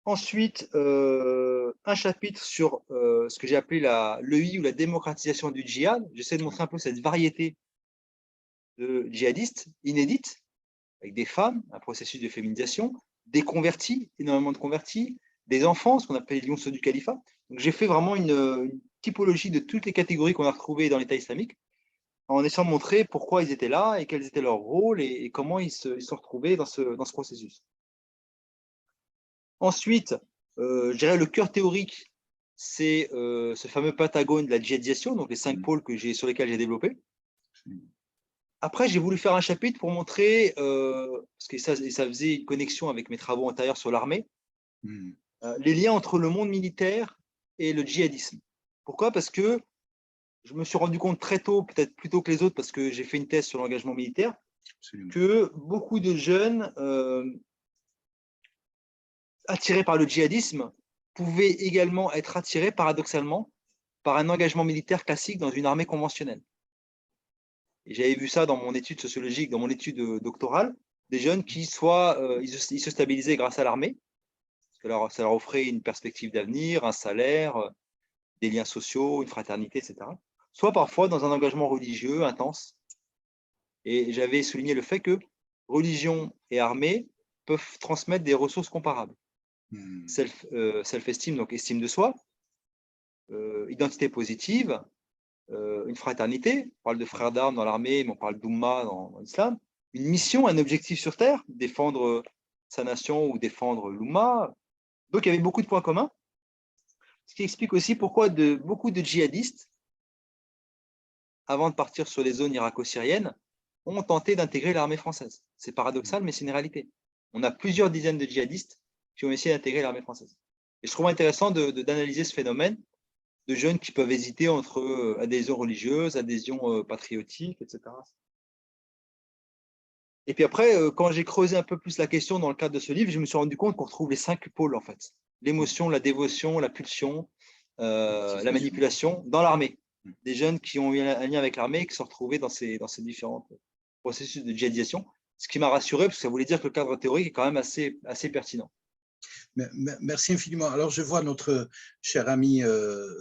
Ensuite, un chapitre sur ce que j'ai appelé l'EI ou la démocratisation du djihad. J'essaie de montrer un peu cette variété de djihadistes inédite, avec des femmes, un processus de féminisation, des convertis, énormément de convertis, des enfants, ce qu'on appelle les lionceaux du califat. Donc j'ai fait vraiment une typologie de toutes les catégories qu'on a retrouvées dans l'État islamique, en essayant de montrer pourquoi ils étaient là et quels étaient leurs rôles et comment ils se sont retrouvés dans ce processus. Ensuite, je dirais le cœur théorique, c'est ce fameux pentagone de la djihadisation, donc les 5 pôles sur lesquels j'ai développé. Après, j'ai voulu faire un chapitre pour montrer, parce que ça faisait une connexion avec mes travaux antérieurs sur l'armée, les liens entre le monde militaire et le djihadisme. Pourquoi? Parce que je me suis rendu compte très tôt, peut-être plus tôt que les autres, parce que j'ai fait une thèse sur l'engagement militaire, que beaucoup de jeunes attirés par le djihadisme pouvaient également être attirés, paradoxalement, par un engagement militaire classique dans une armée conventionnelle. Et j'avais vu ça dans mon étude sociologique, dans mon étude doctorale, des jeunes qui soit ils se stabilisaient grâce à l'armée, parce que ça leur offrait une perspective d'avenir, un salaire, des liens sociaux, une fraternité, etc. Soit parfois dans un engagement religieux intense. Et j'avais souligné le fait que religion et armée peuvent transmettre des ressources comparables. Self-esteem, donc estime de soi, identité positive, une fraternité, on parle de frères d'armes dans l'armée, mais on parle d'Oumma dans l'islam, une mission, un objectif sur Terre, défendre sa nation ou défendre l'Oumma. Donc il y avait beaucoup de points communs, ce qui explique aussi pourquoi beaucoup de djihadistes, avant de partir sur les zones irako-syriennes, ont tenté d'intégrer l'armée française. C'est paradoxal, mais c'est une réalité. On a plusieurs dizaines de djihadistes qui ont essayé d'intégrer l'armée française. Et je trouve intéressant d'analyser ce phénomène de jeunes qui peuvent hésiter entre adhésion religieuse, adhésion patriotique, etc. Et puis après, quand j'ai creusé un peu plus la question dans le cadre de ce livre, je me suis rendu compte qu'on retrouve les 5 pôles, en fait. L'émotion, la dévotion, la pulsion, la manipulation dans l'armée. Des jeunes qui ont eu un lien avec l'armée et qui se sont retrouvés dans ces différents processus de djihadisation, ce qui m'a rassuré, parce que ça voulait dire que le cadre théorique est quand même assez pertinent. Merci infiniment. Alors, je vois notre cher ami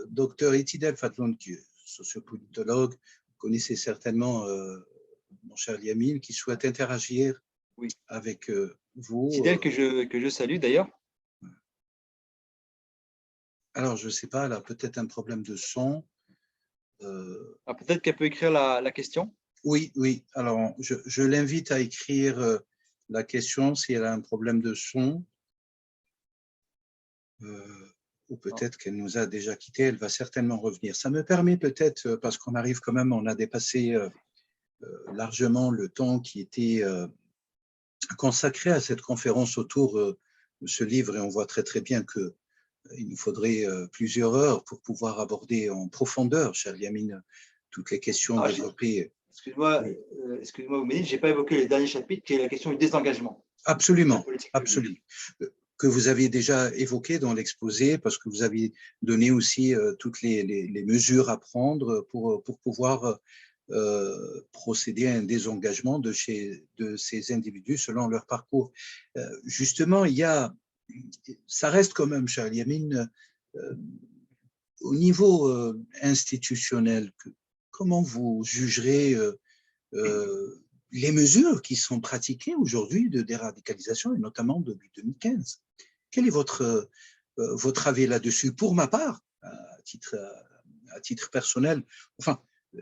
docteur Etidel Fatloun, qui est sociopolitologue. Vous connaissez certainement mon cher Yamil, qui souhaite interagir avec vous. Etidel que je salue d'ailleurs. Alors, je ne sais pas, elle a peut-être un problème de son. Peut-être qu'elle peut écrire la question. Oui. Alors, je l'invite à écrire la question si elle a un problème de son. Ou peut-être qu'elle nous a déjà quittés, elle va certainement revenir. Ça me permet peut-être, parce qu'on arrive quand même, on a dépassé largement le temps qui était consacré à cette conférence autour de ce livre, et on voit très très bien que il nous faudrait plusieurs heures pour pouvoir aborder en profondeur, cher Yamine, toutes les questions développées. Excuse-moi, vous me dites, je n'ai pas évoqué les derniers chapitres, qui est la question du désengagement. Absolument, absolument. Que vous aviez déjà évoqué dans l'exposé, parce que vous aviez donné aussi toutes les mesures à prendre pour pouvoir procéder à un désengagement de ces individus selon leur parcours. Justement, ça reste quand même, cher Yamine, au niveau institutionnel, comment vous jugerez les mesures qui sont pratiquées aujourd'hui de déradicalisation, et notamment depuis 2015. Quel est votre avis là-dessus? Pour ma part, à titre personnel, enfin,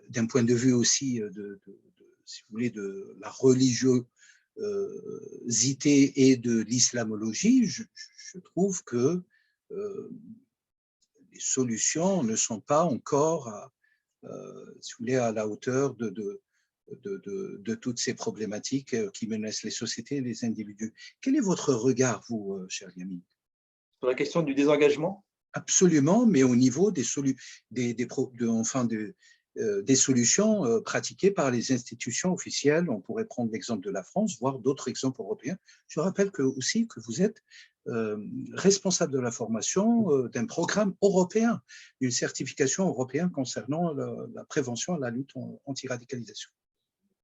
d'un point de vue aussi, si vous voulez, de la religiosité et de l'islamologie, je trouve que les solutions ne sont pas encore, si vous voulez, à la hauteur de toutes ces problématiques qui menacent les sociétés et les individus. Quel est votre regard, vous, cher Yamine? Sur la question du désengagement? Absolument, mais au niveau des solutions pratiquées par les institutions officielles. On pourrait prendre l'exemple de la France, voire d'autres exemples européens. Je rappelle aussi que vous êtes responsable de la formation d'un programme européen, d'une certification européenne concernant la prévention et la lutte anti-radicalisation.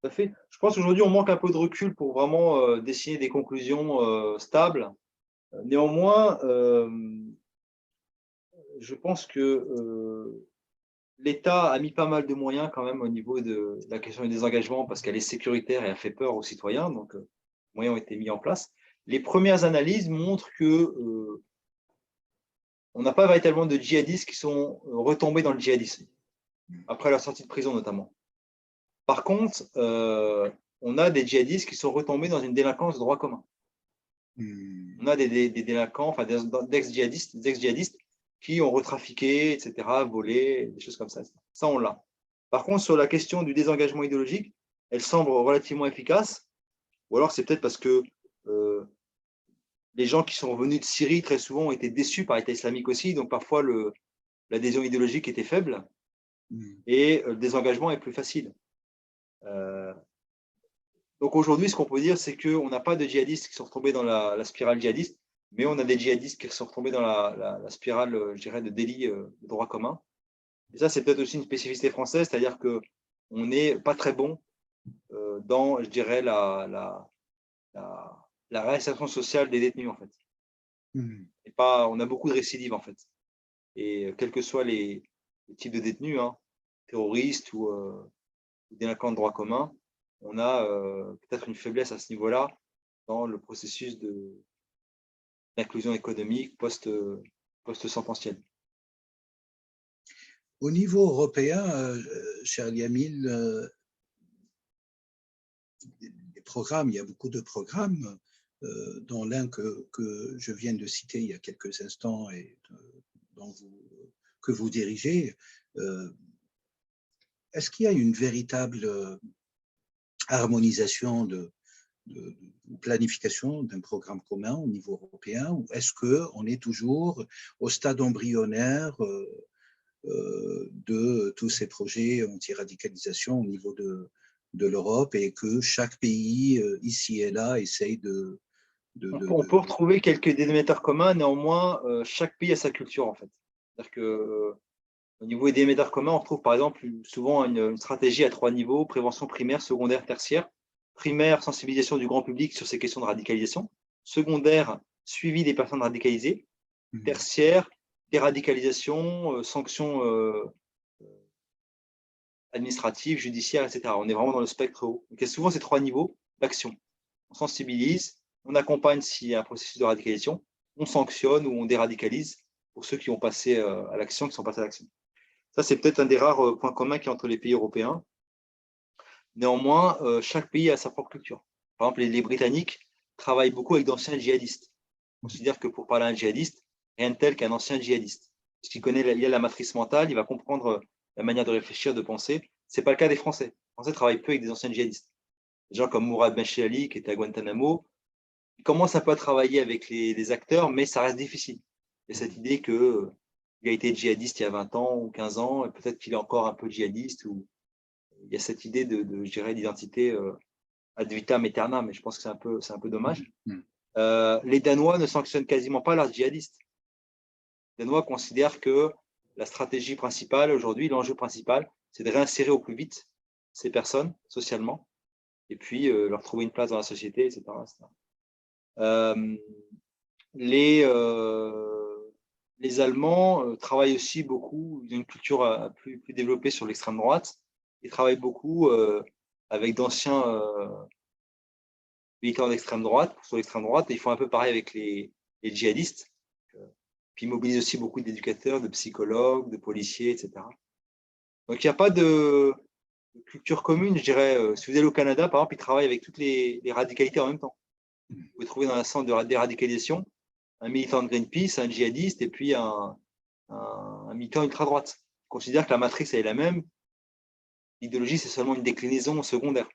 Tout à fait. Je pense qu'aujourd'hui, on manque un peu de recul pour vraiment dessiner des conclusions stables. Néanmoins, je pense que l'État a mis pas mal de moyens quand même au niveau de la question du désengagement parce qu'elle est sécuritaire et elle fait peur aux citoyens. Donc, les moyens ont été mis en place. Les premières analyses montrent que on n'a pas véritablement de djihadistes qui sont retombés dans le djihadisme, après la sortie de prison notamment. Par contre, on a des djihadistes qui sont retombés dans une délinquance de droit commun. On a des délinquants, enfin d'ex-djihadistes qui ont retrafiqué, etc., volé, des choses comme ça. Ça, on l'a. Par contre, sur la question du désengagement idéologique, elle semble relativement efficace, ou alors c'est peut-être parce que les gens qui sont revenus de Syrie, très souvent, ont été déçus par l'État islamique aussi, donc parfois l'adhésion idéologique était faible, et le désengagement est plus facile. Donc aujourd'hui, ce qu'on peut dire, c'est qu'on n'a pas de djihadistes qui sont retombés dans la spirale djihadiste, mais on a des djihadistes qui sont retombés dans la spirale, je dirais, de délit de droit commun. Et ça, c'est peut-être aussi une spécificité française, c'est-à-dire qu'on n'est pas très bon dans, je dirais, la réinsertion sociale des détenus, en fait. Et on a beaucoup de récidives, en fait. Et quels que soient les types de détenus, hein, terroristes ou délinquants de droit commun, on a peut-être une faiblesse à ce niveau-là dans le processus d'inclusion économique post-sententielle. Au niveau européen, cher Yamil, les programmes, il y a beaucoup de programmes, dont l'un que je viens de citer il y a quelques instants et que vous dirigez. Est-ce qu'il y a une véritable harmonisation de planification d'un programme commun au niveau européen, ou est-ce qu'on est toujours au stade embryonnaire de tous ces projets anti-radicalisation au niveau de l'Europe et que chaque pays, ici et là, essaye on peut retrouver quelques dénominateurs communs, néanmoins, chaque pays a sa culture, en fait. C'est-à-dire que au niveau des dénominateurs communs, on retrouve par exemple souvent une stratégie à 3 niveaux, prévention primaire, secondaire, tertiaire. Primaire, sensibilisation du grand public sur ces questions de radicalisation. Secondaire, suivi des personnes radicalisées. Tertiaire, déradicalisation, sanctions administratives, judiciaires, etc. On est vraiment dans le spectre haut. Donc, il y a souvent ces 3 niveaux d'action. On sensibilise, on accompagne s'il y a un processus de radicalisation, on sanctionne ou on déradicalise pour ceux qui ont passé à l'action, qui sont passés à l'action. Ça, c'est peut-être un des rares points communs qu'il y a entre les pays européens. Néanmoins, chaque pays a sa propre culture. Par exemple, les Britanniques travaillent beaucoup avec d'anciens djihadistes. On considère que pour parler à un djihadiste, rien de tel qu'un ancien djihadiste. Parce qu'il connaît la matrice mentale, il va comprendre la manière de réfléchir, de penser. Ce n'est pas le cas des Français. Les Français travaillent peu avec des anciens djihadistes. Des gens comme Mourad Benchali, qui était à Guantanamo, ils commencent un peu à travailler avec les acteurs, mais ça reste difficile. Il y a cette idée qu'il a été djihadiste il y a 20 ans ou 15 ans, et peut-être qu'il est encore un peu djihadiste. Ou il y a cette idée je dirais, d'identité ad vitam aeternam, mais je pense que c'est un peu dommage. Les Danois ne sanctionnent quasiment pas leurs djihadistes. Les Danois considèrent que la stratégie principale aujourd'hui, l'enjeu principal, c'est de réinsérer au plus vite ces personnes socialement et puis leur trouver une place dans la société, etc. Les Allemands travaillent aussi beaucoup, ils ont une culture plus développée sur l'extrême droite. Ils travaillent beaucoup avec d'anciens militants d'extrême droite, sur l'extrême droite, et ils font un peu pareil avec les djihadistes. Puis ils mobilisent aussi beaucoup d'éducateurs, de psychologues, de policiers, etc. Donc il n'y a pas de culture commune, je dirais. Si vous allez au Canada, par exemple, ils travaillent avec toutes les radicalités en même temps. Vous pouvez trouver dans un centre de déradicalisation un militant de Greenpeace, un djihadiste et puis un militant ultra-droite. Ils considèrent que la matrice est la même. L'idéologie, c'est seulement une déclinaison secondaire.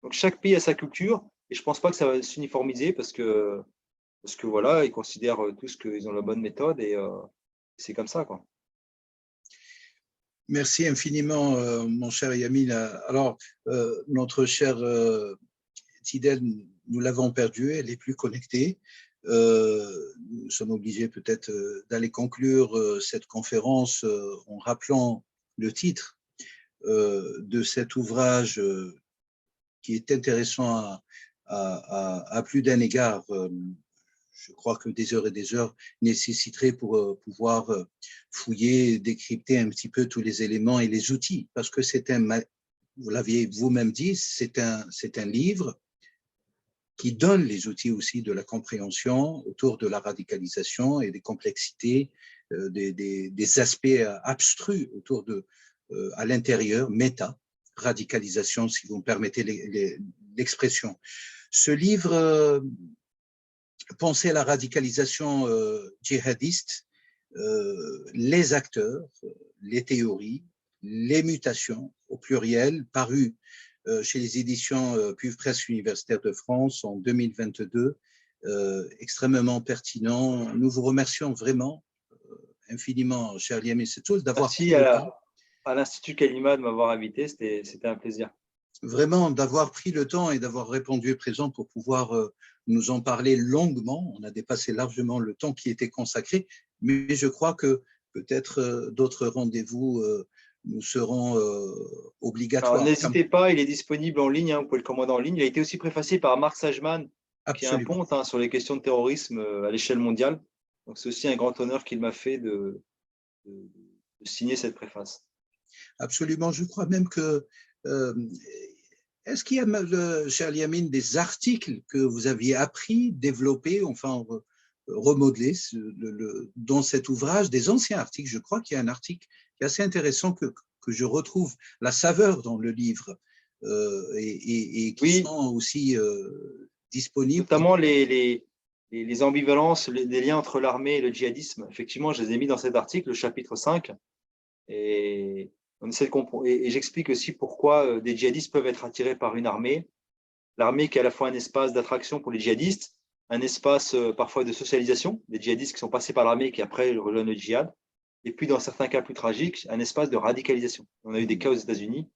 Donc chaque pays a sa culture et je ne pense pas que ça va s'uniformiser parce que voilà, ils considèrent tous qu'ils ont la bonne méthode et c'est comme ça, quoi. Merci infiniment, mon cher Yamin. Alors, notre cher Tidel, nous l'avons perdue, elle est plus connectée. Nous sommes obligés peut-être d'aller conclure cette conférence en rappelant le titre de cet ouvrage qui est intéressant à plus d'un égard. Je crois que des heures et des heures nécessiteraient pour pouvoir fouiller, décrypter un petit peu tous les éléments et les outils, parce que vous l'aviez vous-même dit, c'est un livre qui donne les outils aussi de la compréhension autour de la radicalisation et des complexités, des aspects abstrus autour à l'intérieur, méta-radicalisation, si vous me permettez l'expression. Ce livre, Penser la radicalisation djihadiste, les acteurs, les théories, les mutations, au pluriel, paru chez les éditions PUF Presse Universitaire de France en 2022, extrêmement pertinent. Nous vous remercions vraiment infiniment, cher Liam Setoul, d'avoir pris le temps. À l'Institut Kalima de m'avoir invité, c'était un plaisir. Vraiment, d'avoir pris le temps et d'avoir répondu présent pour pouvoir nous en parler longuement. On a dépassé largement le temps qui était consacré, mais je crois que peut-être d'autres rendez-vous nous seront obligatoires. N'hésitez pas, il est disponible en ligne, hein, vous pouvez le commander en ligne. Il a été aussi préfacé par Marc Sajman, qui est un ponte sur les questions de terrorisme à l'échelle mondiale. Donc c'est aussi un grand honneur qu'il m'a fait de signer cette préface. Absolument, je crois même que est-ce qu'il y a, cher Liamine, des articles que vous aviez appris, développés, enfin remodelés dans cet ouvrage, des anciens articles? Je crois qu'il y a un article qui est assez intéressant que je retrouve la saveur dans le livre et qui sont aussi disponibles. Notamment les ambivalences, les liens entre l'armée et le djihadisme. Effectivement, je les ai mis dans cet article, le chapitre 5. Et on essaie de comprendre. Et j'explique aussi pourquoi des djihadistes peuvent être attirés par une armée. L'armée qui est à la fois un espace d'attraction pour les djihadistes, un espace parfois de socialisation, des djihadistes qui sont passés par l'armée et qui après rejoignent le djihad. Et puis, dans certains cas plus tragiques, un espace de radicalisation. On a eu des cas aux États-Unis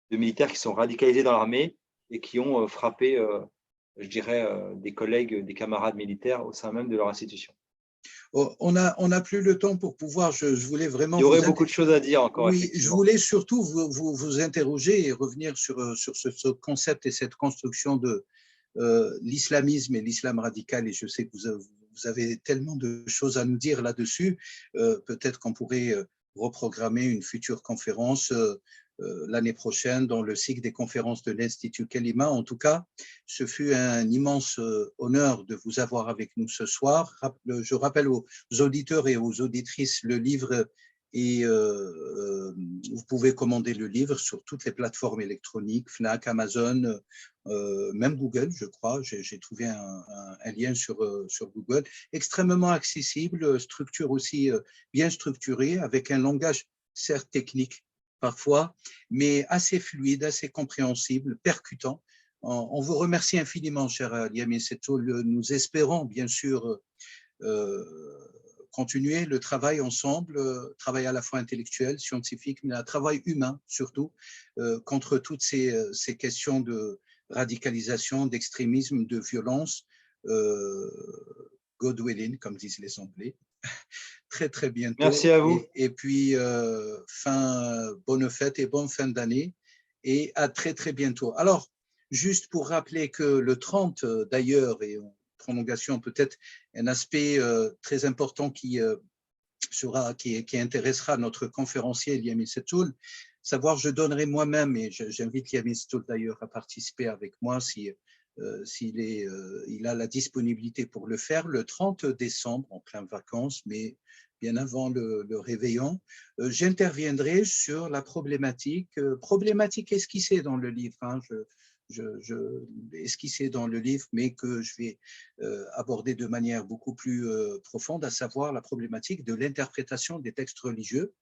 de militaires qui sont radicalisés dans l'armée et qui ont frappé, je dirais, des collègues, des camarades militaires au sein même de leur institution. On n'a plus le temps pour pouvoir, je voulais vraiment… Il y aurait beaucoup de choses à dire encore. Oui, je voulais surtout vous interroger et revenir sur ce concept et cette construction de l'islamisme et l'islam radical. Et je sais que vous avez tellement de choses à nous dire là-dessus. Peut-être qu'on pourrait reprogrammer une future conférence l'année prochaine dans le cycle des conférences de l'Institut Kalima. En tout cas, ce fut un immense honneur de vous avoir avec nous ce soir. Je rappelle aux auditeurs et aux auditrices le livre et vous pouvez commander le livre sur toutes les plateformes électroniques, Fnac, Amazon, même Google, je crois. J'ai trouvé un lien sur Google. Extrêmement accessible, structure aussi bien structurée, avec un langage certes technique, parfois, mais assez fluide, assez compréhensible, percutant. On vous remercie infiniment, cher Liam Setoul. Nous espérons, bien sûr, continuer le travail ensemble, travail à la fois intellectuel, scientifique, mais un travail humain surtout, contre toutes ces questions de radicalisation, d'extrémisme, de violence, God willing, comme disent les Anglais. Très, très bientôt. Merci à vous. Et puis, bonne fête et bonne fin d'année. Et à très, très bientôt. Alors, juste pour rappeler que le 30, d'ailleurs, et en prolongation peut-être, un aspect très important qui intéressera notre conférencier Liam Setoul, savoir, je donnerai moi-même, et j'invite Liam Setoul d'ailleurs à participer avec moi s'il a la disponibilité pour le faire, le 30 décembre, en plein vacances, mais bien avant le réveillon, j'interviendrai sur la problématique esquissée dans le livre, hein, esquissée dans le livre, mais que je vais aborder de manière beaucoup plus profonde, à savoir la problématique de l'interprétation des textes religieux,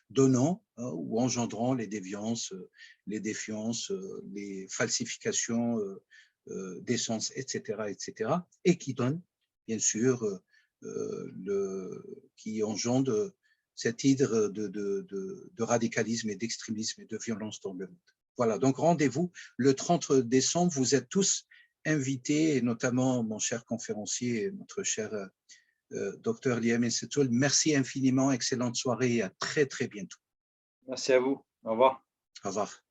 donnant ou engendrant les déviances, les défiances, les falsifications d'essence, etc., et qui donne, bien sûr, qui engendre cette hydre de radicalisme et d'extrémisme et de violence dans le monde. Voilà, donc rendez-vous le 30 décembre. Vous êtes tous invités, et notamment mon cher conférencier, notre cher docteur Liam Setoul. Merci infiniment, excellente soirée et à très, très bientôt. Merci à vous. Au revoir. Au revoir.